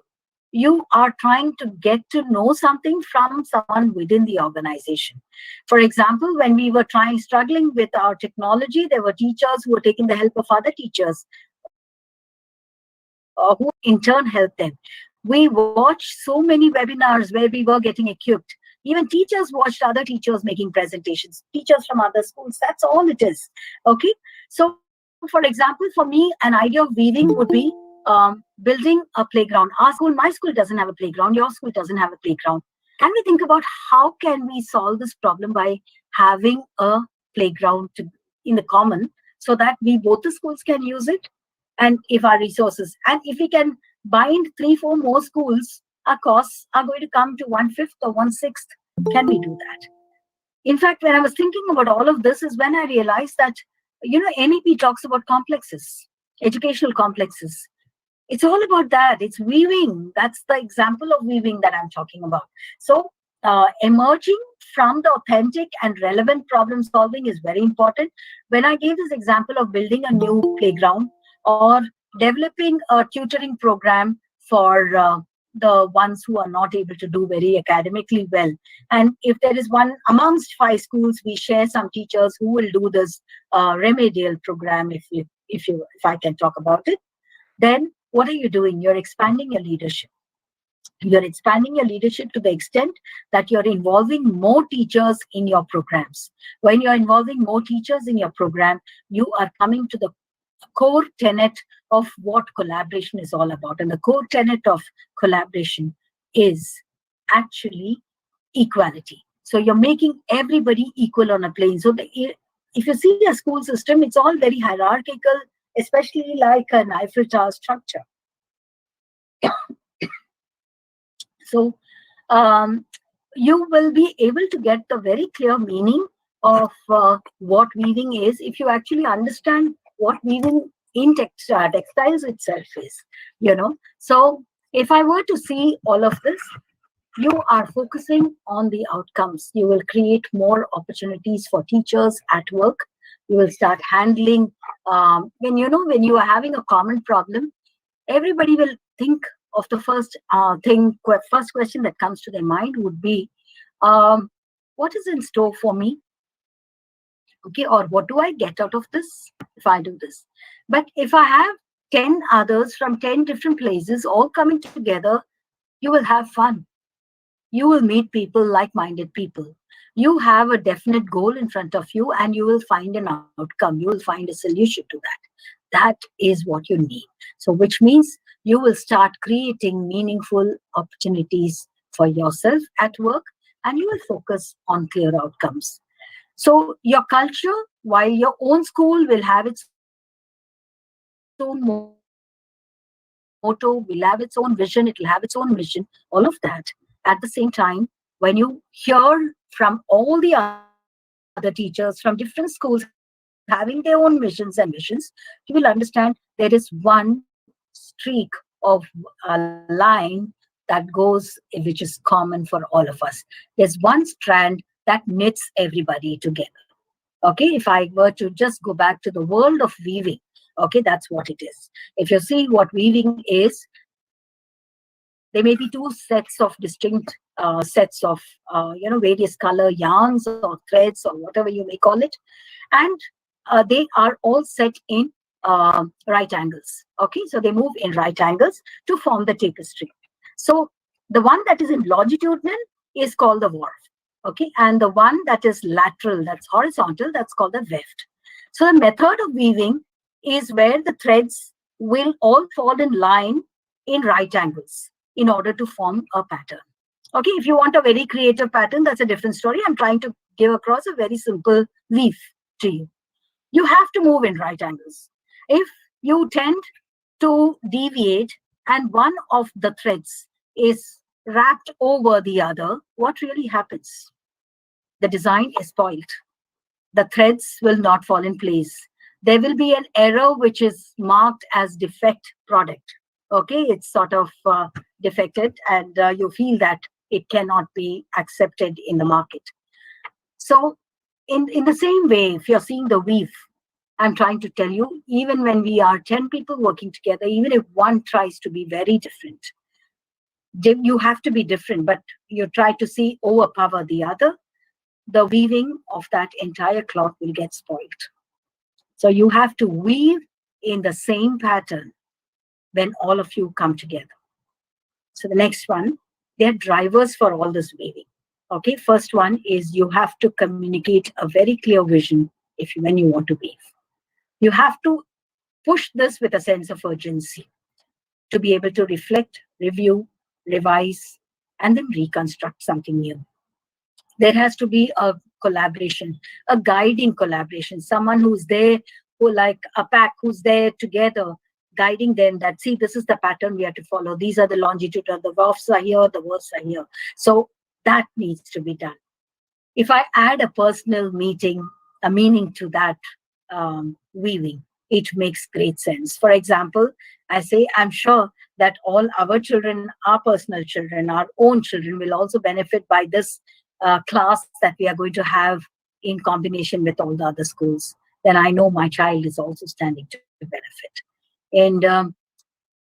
B: you are trying to get to know something from someone within the organization. For example, when we were struggling with our technology, there were teachers who were taking the help of other teachers who in turn helped them. We watched so many webinars where we were getting equipped. Even teachers watched other teachers making presentations, teachers from other schools. That's all it is. Okay. So, for example, for me, an idea of weaving would be building a playground. My school doesn't have a playground. Your school doesn't have a playground. Can we think about how can we solve this problem by having a playground in the common so that we both the schools can use it? And if our resources, and if we can bind 3-4 more schools, our costs are going to come to 1/5 or 1/6. Can we do that? In fact, when I was thinking about all of this is when I realized that, NEP talks about complexes, educational complexes. It's all about that. It's weaving. That's the example of weaving that I'm talking about. So emerging from the authentic and relevant problem solving is very important. When I gave this example of building a new playground or developing a tutoring program for the ones who are not able to do very academically well. And if there is one amongst 5 schools, we share some teachers who will do this remedial program, if I can talk about it, then what are you doing? You're expanding your leadership. You're expanding your leadership to the extent that you're involving more teachers in your programs. When you're involving more teachers in your program, you are coming to the core tenet of what collaboration is all about. And the core tenet of collaboration is actually equality. So you're making everybody equal on a plane. So if you see a school system, it's all very hierarchical, especially like an Eiffel Tower structure. So you will be able to get the very clear meaning of what weaving is if you actually understand what weaving in textiles itself is, So if I were to see all of this, you are focusing on the outcomes. You will create more opportunities for teachers at work. You will start handling, when you are having a common problem, everybody will think of the first question that comes to their mind would be, um, what is in store for me? Okay, or what do I get out of this if I do this? But if I have 10 others from 10 different places all coming together, you will have fun. You will meet people, like-minded people. You have a definite goal in front of you, and you will find an outcome. You will find a solution to that. That is what you need. So which means you will start creating meaningful opportunities for yourself at work, and you will focus on clear outcomes. So your culture, while your own school will have its own motto, will have its own vision, it'll have its own mission, all of that. At the same time, when you hear from all the other teachers from different schools having their own missions and missions, you will understand there is one streak of a line that goes, which is common for all of us. There's one strand that knits everybody together. Okay, if I were to just go back to the world of weaving, okay, that's what it is. If you see what weaving is, there may be two sets of distinct sets of various color yarns or threads or whatever you may call it, and they are all set in right angles. Okay, so they move in right angles to form the tapestry. So the one that is in longitudinal is called the warp. Okay, and the one that is lateral, that's horizontal, that's called the weft. So the method of weaving is where the threads will all fall in line in right angles in order to form a pattern. Okay, if you want a very creative pattern, that's a different story. I'm trying to give across a very simple weave to you. You have to move in right angles. If you tend to deviate and one of the threads is wrapped over the other, what really happens? The design is spoiled. The threads will not fall in place. There will be an error which is marked as defect product. Okay, it's sort of defected, and you feel that it cannot be accepted in the market. So in the same way, if you're seeing the weave, I'm trying to tell you, even when we are 10 people working together, even if one tries to be very different, you have to be different, but you try to see overpower the other, the weaving of that entire cloth will get spoiled. So you have to weave in the same pattern when all of you come together. So the next one, there are drivers for all this weaving. Okay, first one is you have to communicate a very clear vision when you want to weave. You have to push this with a sense of urgency to be able to reflect, review, revise, and then reconstruct something new. There has to be a collaboration, a guiding collaboration, someone who's there, who like a pack who's there together, guiding them that, see, this is the pattern we have to follow. These are the longitude, the wafts are here, the verse are here. So that needs to be done. If I add a personal a meaning to that weaving, it makes great sense. For example, I say, I'm sure that all our children, our personal children, our own children will also benefit by this class that we are going to have in combination with all the other schools. Then I know my child is also standing to benefit. And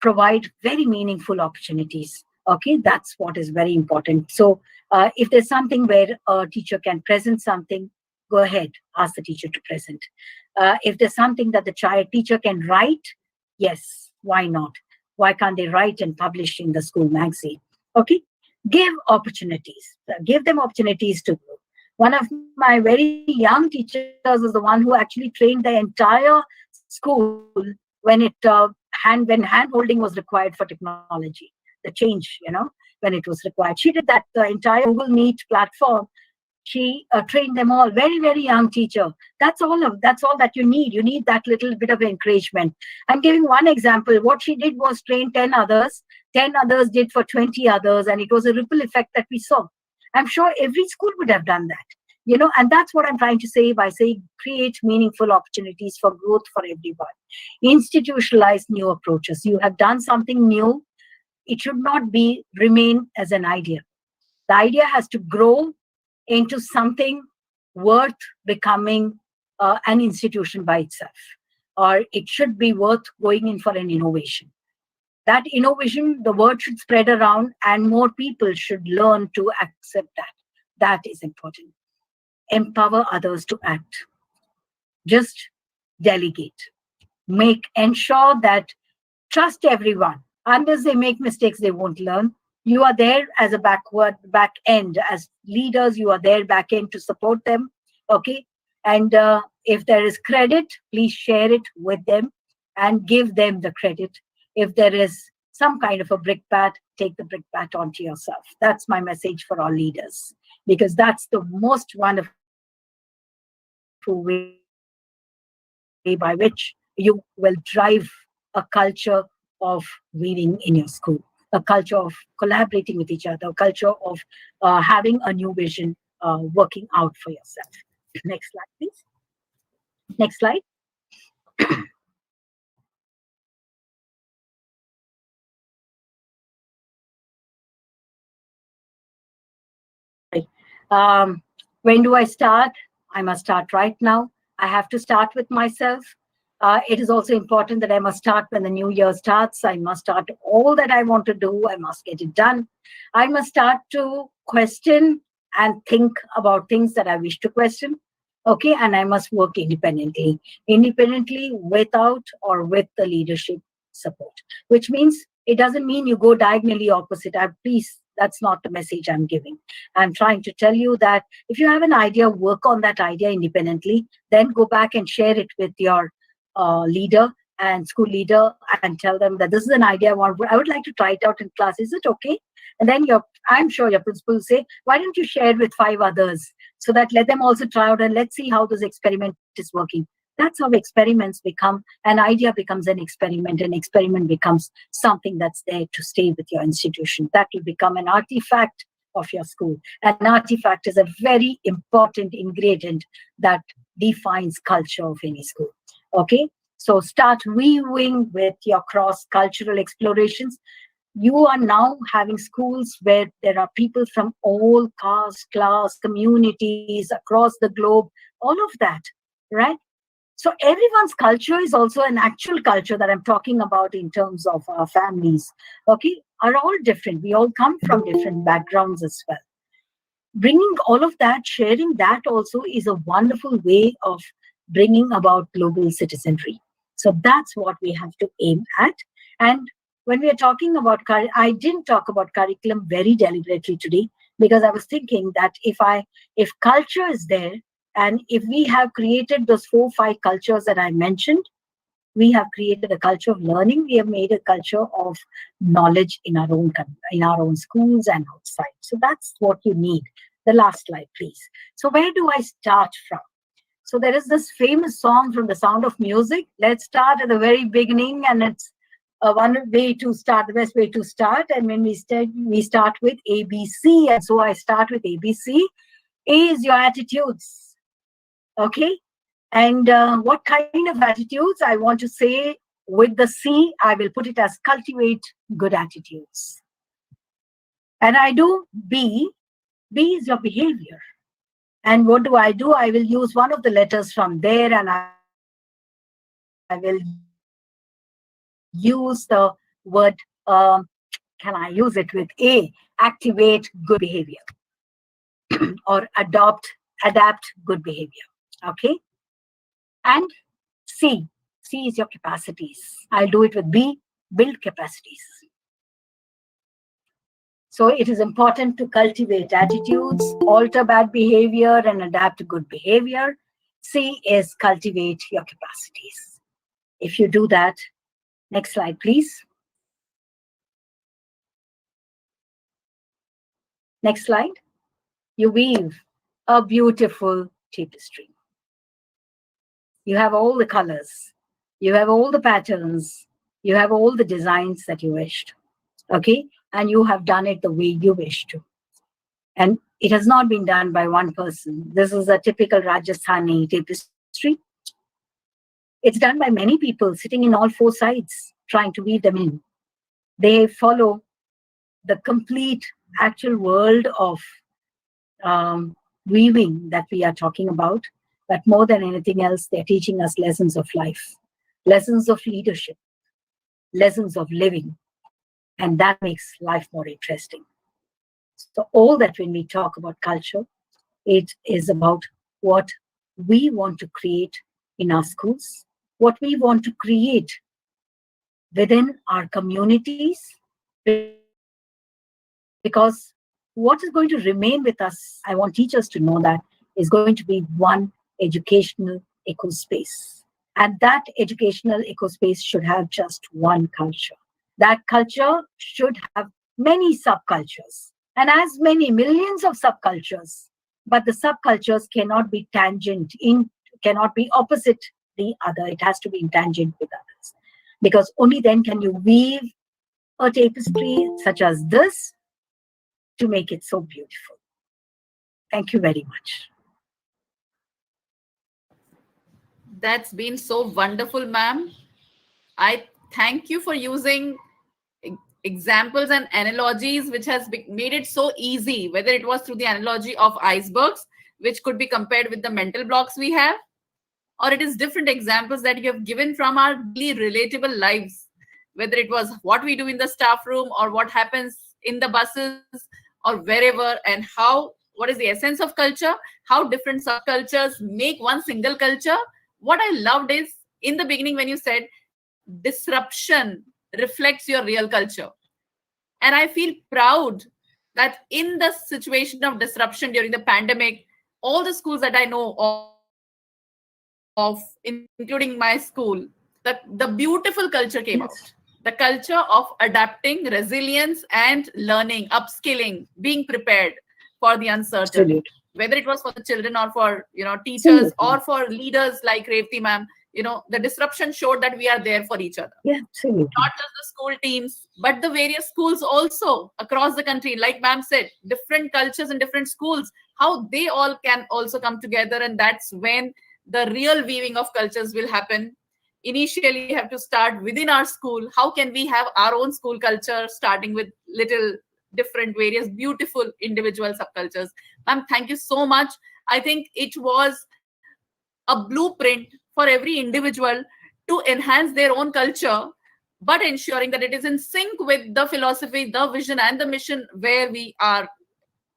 B: provide very meaningful opportunities. Okay, that's what is very important. So if there's something where a teacher can present something, go ahead, ask the teacher to present. If there's something that the teacher can write, yes, why not? Why can't they write and publish in the school magazine? Okay, give opportunities. Give them opportunities to grow. One of my very young teachers is the one who actually trained the entire school when when hand-holding was required for technology, the change, when it was required. She did that, the entire Google Meet platform. She trained them all. Very, very young teacher. That's all that you need. You need that little bit of encouragement. I'm giving one example. What she did was train 10 others. 10 others did for 20 others, and it was a ripple effect that we saw. I'm sure every school would have done that. And that's what I'm trying to say by saying create meaningful opportunities for growth for everyone. Institutionalize new approaches. You have done something new. It should not remain as an idea. The idea has to grow into something worth becoming an institution by itself, or it should be worth going in for an innovation. That innovation, the word should spread around and more people should learn to accept that. That is important. Empower others to act. Just delegate. Ensure that trust everyone. Unless they make mistakes, they won't learn. You are there as a back end. As leaders, you are there back end to support them. Okay. And if there is credit, please share it with them and give them the credit. If there is some kind of a brickbat, take the brickbat onto yourself. That's my message for all leaders, because that's the most wonderful way by which you will drive a culture of winning in your school, a culture of collaborating with each other, a culture of having a new vision working out for yourself. Next slide, please. Next slide. Sorry. When do I start? I must start right now. I have to start with myself. It is also important that I must start when the new year starts. I must start all that I want to do. I must get it done. I must start to question and think about things that I wish to question. Okay, and I must work independently without or with the leadership support, which means it doesn't mean you go diagonally opposite. Please, that's not the message I'm giving. I'm trying to tell you that if you have an idea, work on that idea independently, then go back and share it with your leader and school leader and tell them that this is an idea I would like to try it out in class. Is it okay? And then I'm sure your principal will say, why don't you share with 5 others so that let them also try out and let's see how this experiment is working. That's how experiments become, an idea becomes an experiment becomes something that's there to stay with your institution. That will become an artifact of your school. An artifact is a very important ingredient that defines culture of any school. Okay, so start weaving with your cross-cultural explorations. You are now having schools where there are people from all caste, class, communities across the globe, all of that, right? So everyone's culture is also an actual culture that I'm talking about in terms of our families, okay, are all different. We all come from different backgrounds as well. Bringing all of that, sharing that also is a wonderful way of bringing about global citizenry. So that's what we have to aim at. And when we are talking about, I didn't talk about curriculum very deliberately today, because I was thinking that if culture is there, and if we have created those 4 or 5 cultures that I mentioned, we have created a culture of learning. We have made a culture of knowledge in our own schools and outside. So that's what you need. The last slide, please. So where do I start from? So there is this famous song from The Sound of Music. Let's start at the very beginning, and it's the best way to start. And when we start with ABC, and so I start with ABC. A is your attitudes. Okay, and what kind of attitudes? I want to say with the C, I will put it as cultivate good attitudes. And I do B. B is your behavior. And what do? I will use one of the letters from there, and I will use the word, can I use it with A? Activate good behavior or adapt good behavior. Okay. And C is your capacities. I'll do it with B, build capacities. So it is important to cultivate attitudes, alter bad behavior, and adapt good behavior. C is cultivate your capacities. If you do that, next slide, please. Next slide. You weave a beautiful tapestry. You have all the colors. You have all the patterns. You have all the designs that you wished. Okay? And you have done it the way you wish to. And it has not been done by one person. This is a typical Rajasthani tapestry. It's done by many people sitting in all 4 sides, trying to weave them in. They follow the complete actual world of weaving that we are talking about. But more than anything else, they're teaching us lessons of life, lessons of leadership, lessons of living. And that makes life more interesting. So all that when we talk about culture, it is about what we want to create in our schools, what we want to create within our communities, because what is going to remain with us, I want teachers to know that, is going to be one educational ecospace. And that educational ecospace should have just one culture. That culture should have many subcultures and as many millions of subcultures. But the subcultures cannot be cannot be opposite the other. It has to be in tangent with others. Because only then can you weave a tapestry such as this to make it so beautiful. Thank you very much.
A: That's been so wonderful, ma'am. I thank you for using examples and analogies which has made it so easy, whether it was through the analogy of icebergs, which could be compared with the mental blocks we have, or it is different examples that you have given from our daily relatable lives, whether it was what we do in the staff room or what happens in the buses or wherever, and how, what is the essence of culture, how different subcultures make one single culture. What I loved is in the beginning when you said disruption reflects your real culture. And I feel proud that in the situation of disruption during the pandemic, all the schools that I know of, including my school, the beautiful culture came out.
B: Yes.
A: The culture of adapting, resilience, and learning, upskilling, being prepared for the uncertain.
B: Absolutely.
A: Whether it was for the children or for teachers or
B: Absolutely.
A: for leaders like Revathi ma'am, the disruption showed that we are there for each other.
B: Yeah, absolutely.
A: Not just the school teams, but the various schools also across the country. Like ma'am said, different cultures and different schools, how they all can also come together. And that's when the real weaving of cultures will happen. Initially, you have to start within our school. How can we have our own school culture, starting with little different, various beautiful individual subcultures? Ma'am, thank you so much. I think it was a blueprint for every individual to enhance their own culture, but ensuring that it is in sync with the philosophy, the vision, and the mission where we are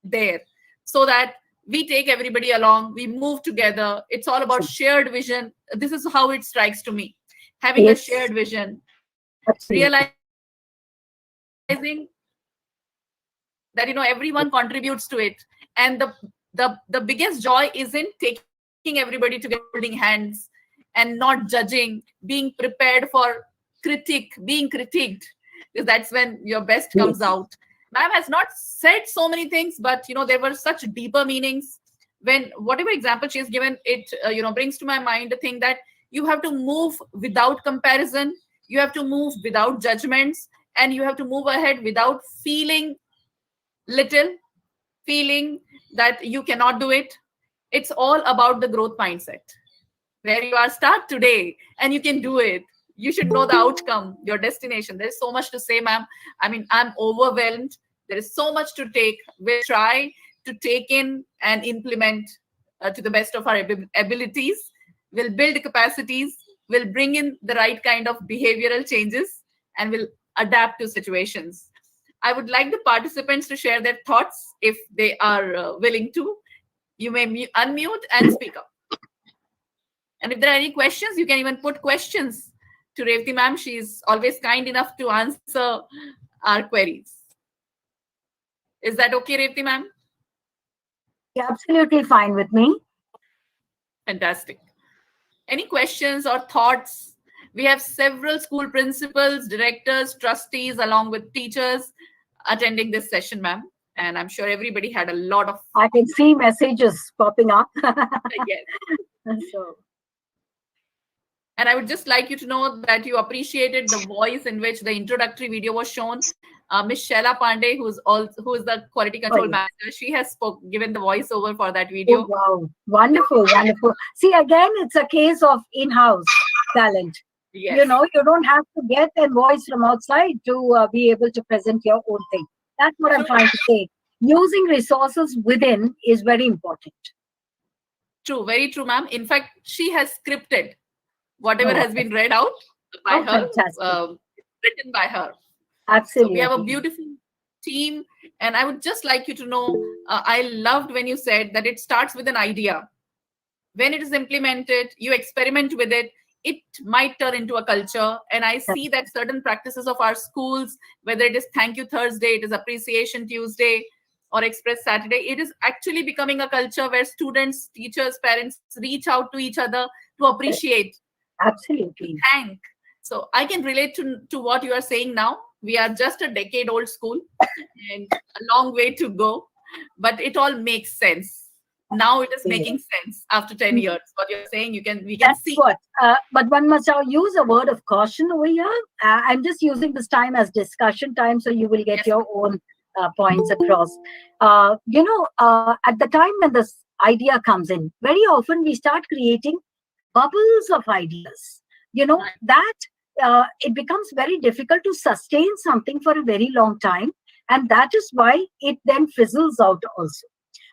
A: there, so that we take everybody along, we move together. It's all about shared vision. This is how it strikes to me. Having a
B: Yes,
A: shared vision,
B: absolutely.
A: realizing that everyone contributes to it, and the biggest joy isn't taking everybody together, holding hands, and not judging, being prepared for being critiqued, because that's when your best comes
B: Yes.
A: out. Ma'am has not said so many things, but there were such deeper meanings. When whatever example she has given, it brings to my mind the thing that you have to move without comparison, you have to move without judgments, and you have to move ahead without feeling little, feeling that you cannot do it. It's all about the growth mindset. Where you are, start today, and you can do it. You should know the outcome, your destination. There's so much to say, ma'am. I mean, I'm overwhelmed. There is so much to take. We'll try to take in and implement to the best of our abilities. We'll build capacities. We'll bring in the right kind of behavioral changes, and we'll adapt to situations. I would like the participants to share their thoughts if they are willing to. You may unmute and speak up. And if there are any questions, you can even put questions to Revathi ma'am. She's always kind enough to answer our queries. Is that okay, Revathi ma'am?
B: Yeah, absolutely fine with me.
A: Fantastic. Any questions or thoughts? We have several school principals, directors, trustees, along with teachers attending this session, ma'am. And I'm sure everybody had a lot of.
B: I can see messages popping up.
A: Yes.
B: So,
A: And I would just like you to know that you appreciated the voice in which the introductory video was shown. Ms. Shaila Pandey, who is the quality control manager, she has given the voiceover for that video.
B: oh, wow. Wonderful, wonderful. See, again, it's a case of in-house talent.
A: Yes.
B: You don't have to get a voice from outside to be able to present your own thing. That's what I'm trying to say. Using resources within is very important.
A: True, very true, ma'am. In fact, she has scripted whatever
B: Oh,
A: has been read out by
B: oh,
A: her,
B: fantastic.
A: written by her. So we have a
B: Absolutely.
A: beautiful team. And I would just like you to know, I loved when you said that it starts with an idea. When it is implemented, you experiment with it, it might turn into a culture. And I see that certain practices of our schools, whether it is Thank You Thursday, it is Appreciation Tuesday, or Express Saturday, it is actually becoming a culture where students, teachers, parents reach out to each other to appreciate, to
B: Absolutely.
A: thank. So I can relate to what you are saying now. We are just a decade old school and a long way to go, but it all makes sense. Now it is
B: Yeah.
A: making sense after 10 years. What you're saying, we can
B: That's
A: see.
B: what. But one must now use a word of caution over here. I'm just using this time as discussion time, so you will get
A: Yes,
B: your own points across. At the time when this idea comes in, very often we start creating bubbles of ideas.
A: right,
B: That it becomes very difficult to sustain something for a very long time, and that is why it then fizzles out also.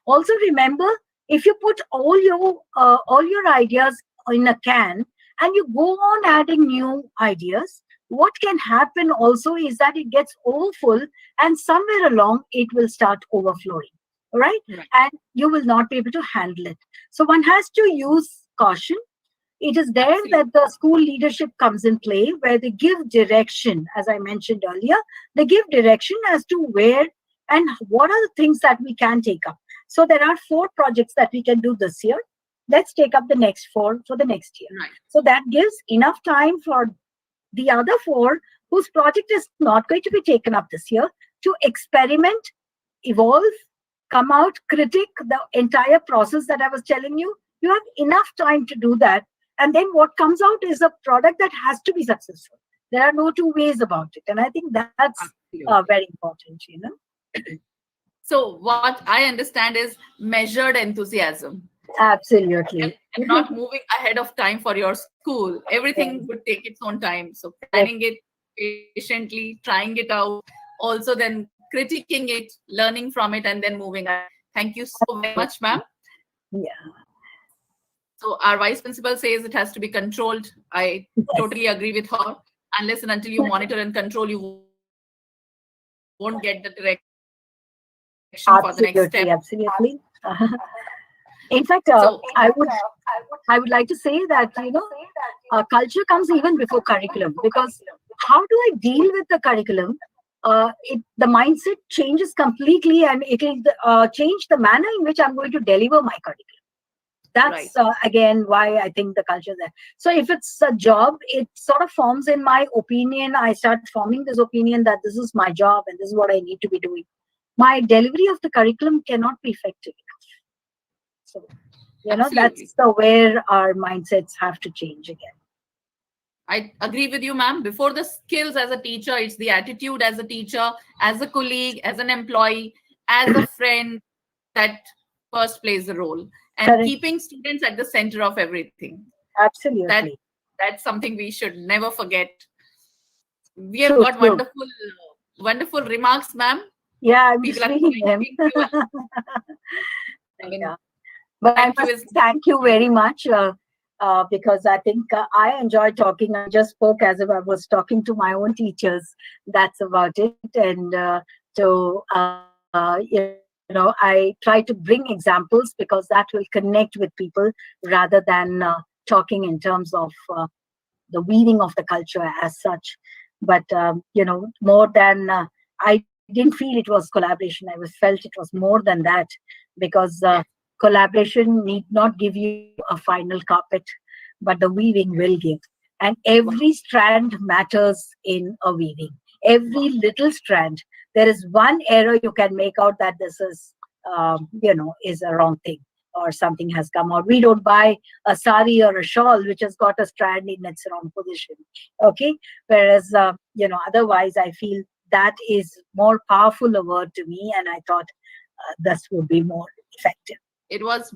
B: Also remember, if you put all your ideas in a can and you go on adding new ideas, what can happen also is that it gets overfull, and somewhere along it will start overflowing. All right,
A: right.
B: and you will not be able to handle it. So one has to use caution. It is there
A: Absolutely.
B: that the school leadership comes in play, where they give direction, as I mentioned earlier. They give direction as to where and what are the things that we can take up. So there are 4 projects that we can do this year. Let's take up the next 4 for the next year.
A: Right.
B: So that gives enough time for the other 4 whose project is not going to be taken up this year to experiment, evolve, come out, critique the entire process that I was telling you. You have enough time to do that. And then what comes out is a product that has to be successful. There are no two ways about it. And I think that's
A: Absolutely.
B: very important.
A: So what I understand is measured enthusiasm
B: Absolutely.
A: and not moving ahead of time for your school. Everything
B: Yes,
A: would take its own time. So
B: yes,
A: planning it patiently, trying it out, also then critiquing it, learning from it, and then moving ahead. Thank you so very much, ma'am.
B: yeah,
A: So our vice principal says it has to be controlled. I
B: yes.
A: totally agree with her. Unless and until you monitor and control, you won't get the direction for the next step.
B: Absolutely, absolutely. In fact,
A: So
B: I would like to say that culture comes even before curriculum, because how do I deal with the curriculum? The mindset changes completely, and it will change the manner in which I'm going to deliver my curriculum.
A: right.
B: That's again why I think the culture there. So if it's a job, it sort of forms in my opinion. I start forming this opinion that this is my job and this is what I need to be doing. My delivery of the curriculum cannot be effective enough. So
A: Absolutely.
B: that's the where our mindsets have to change again.
A: I agree with you, ma'am. Before the skills as a teacher, it's the attitude as a teacher, as a colleague, as an employee, as a friend that first plays a role. And
B: Correct.
A: keeping students at the center of everything. That
B: Absolutely.
A: that's something we should never forget. We have
B: True,
A: got
B: true.
A: wonderful remarks, ma'am.
B: Yeah, I'm
A: People
B: just
A: are
B: reading them.
A: thanking you. I
B: Yeah.
A: mean,
B: But I
A: thank you
B: must
A: is
B: thank you very much, because I think I enjoy talking. I just spoke as if I was talking to my own teachers. That's about it. And I try to bring examples because that will connect with people rather than talking in terms of the weaving of the culture as such. But more than I didn't feel it was collaboration. I was felt it was more than that, because
A: yes,
B: collaboration need not give you a final carpet, but the weaving will give. And
A: wow,
B: every strand matters in a weaving. Every little strand. There is one error you can make out that this is a wrong thing, or something has come out. We don't buy a sari or a shawl which has got a strand in its wrong position. Okay. Whereas, otherwise I feel that is more powerful a word to me. And I thought this would be more effective.
A: it was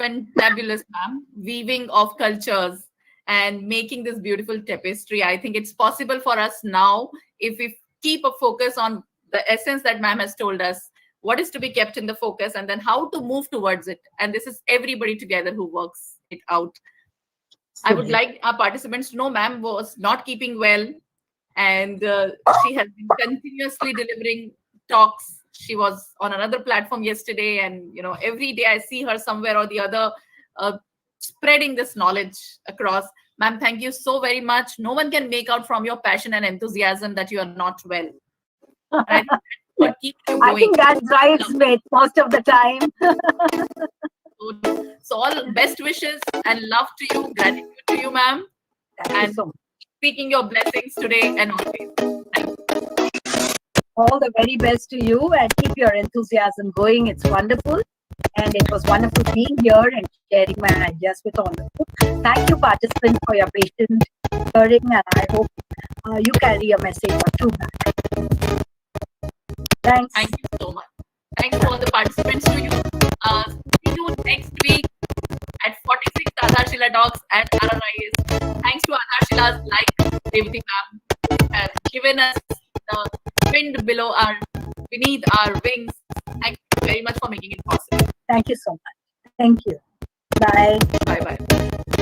A: fantabulous, ma'am. Weaving of cultures and making this beautiful tapestry. I think it's possible for us now if we keep a focus on the essence that ma'am has told us, what is to be kept in the focus, and then how to move towards it. And this is everybody together who works it out. I would like our participants to know ma'am was not keeping well, and she has been continuously delivering talks. She was on another platform yesterday, and every day I see her somewhere or the other spreading this knowledge across. Ma'am, thank you so very much. No one can make out from your passion and enthusiasm that you are not well. I think that's what keeps you going.
B: I think that drives me most of the time.
A: So all best wishes and love to you, gratitude to you, ma'am.
B: Thank you so much.
A: Speaking your blessings today and always. Thank you.
B: All the very best to you, and keep your enthusiasm going. It's wonderful. And it was wonderful being here and sharing my ideas with all of you. Thank you, participants, for your patient hearing, and I hope you carry a message or two back. Thanks.
A: Thank you so much. Thanks to all the participants to you. See you next week at 46 Aadharshila Talks at RRIS. Thanks to Aadharshilas like Revathi ma'am has given us the wind beneath our wings. Thank you very much for making it possible.
B: Thank you so much. Thank you. Bye.
A: Bye-bye.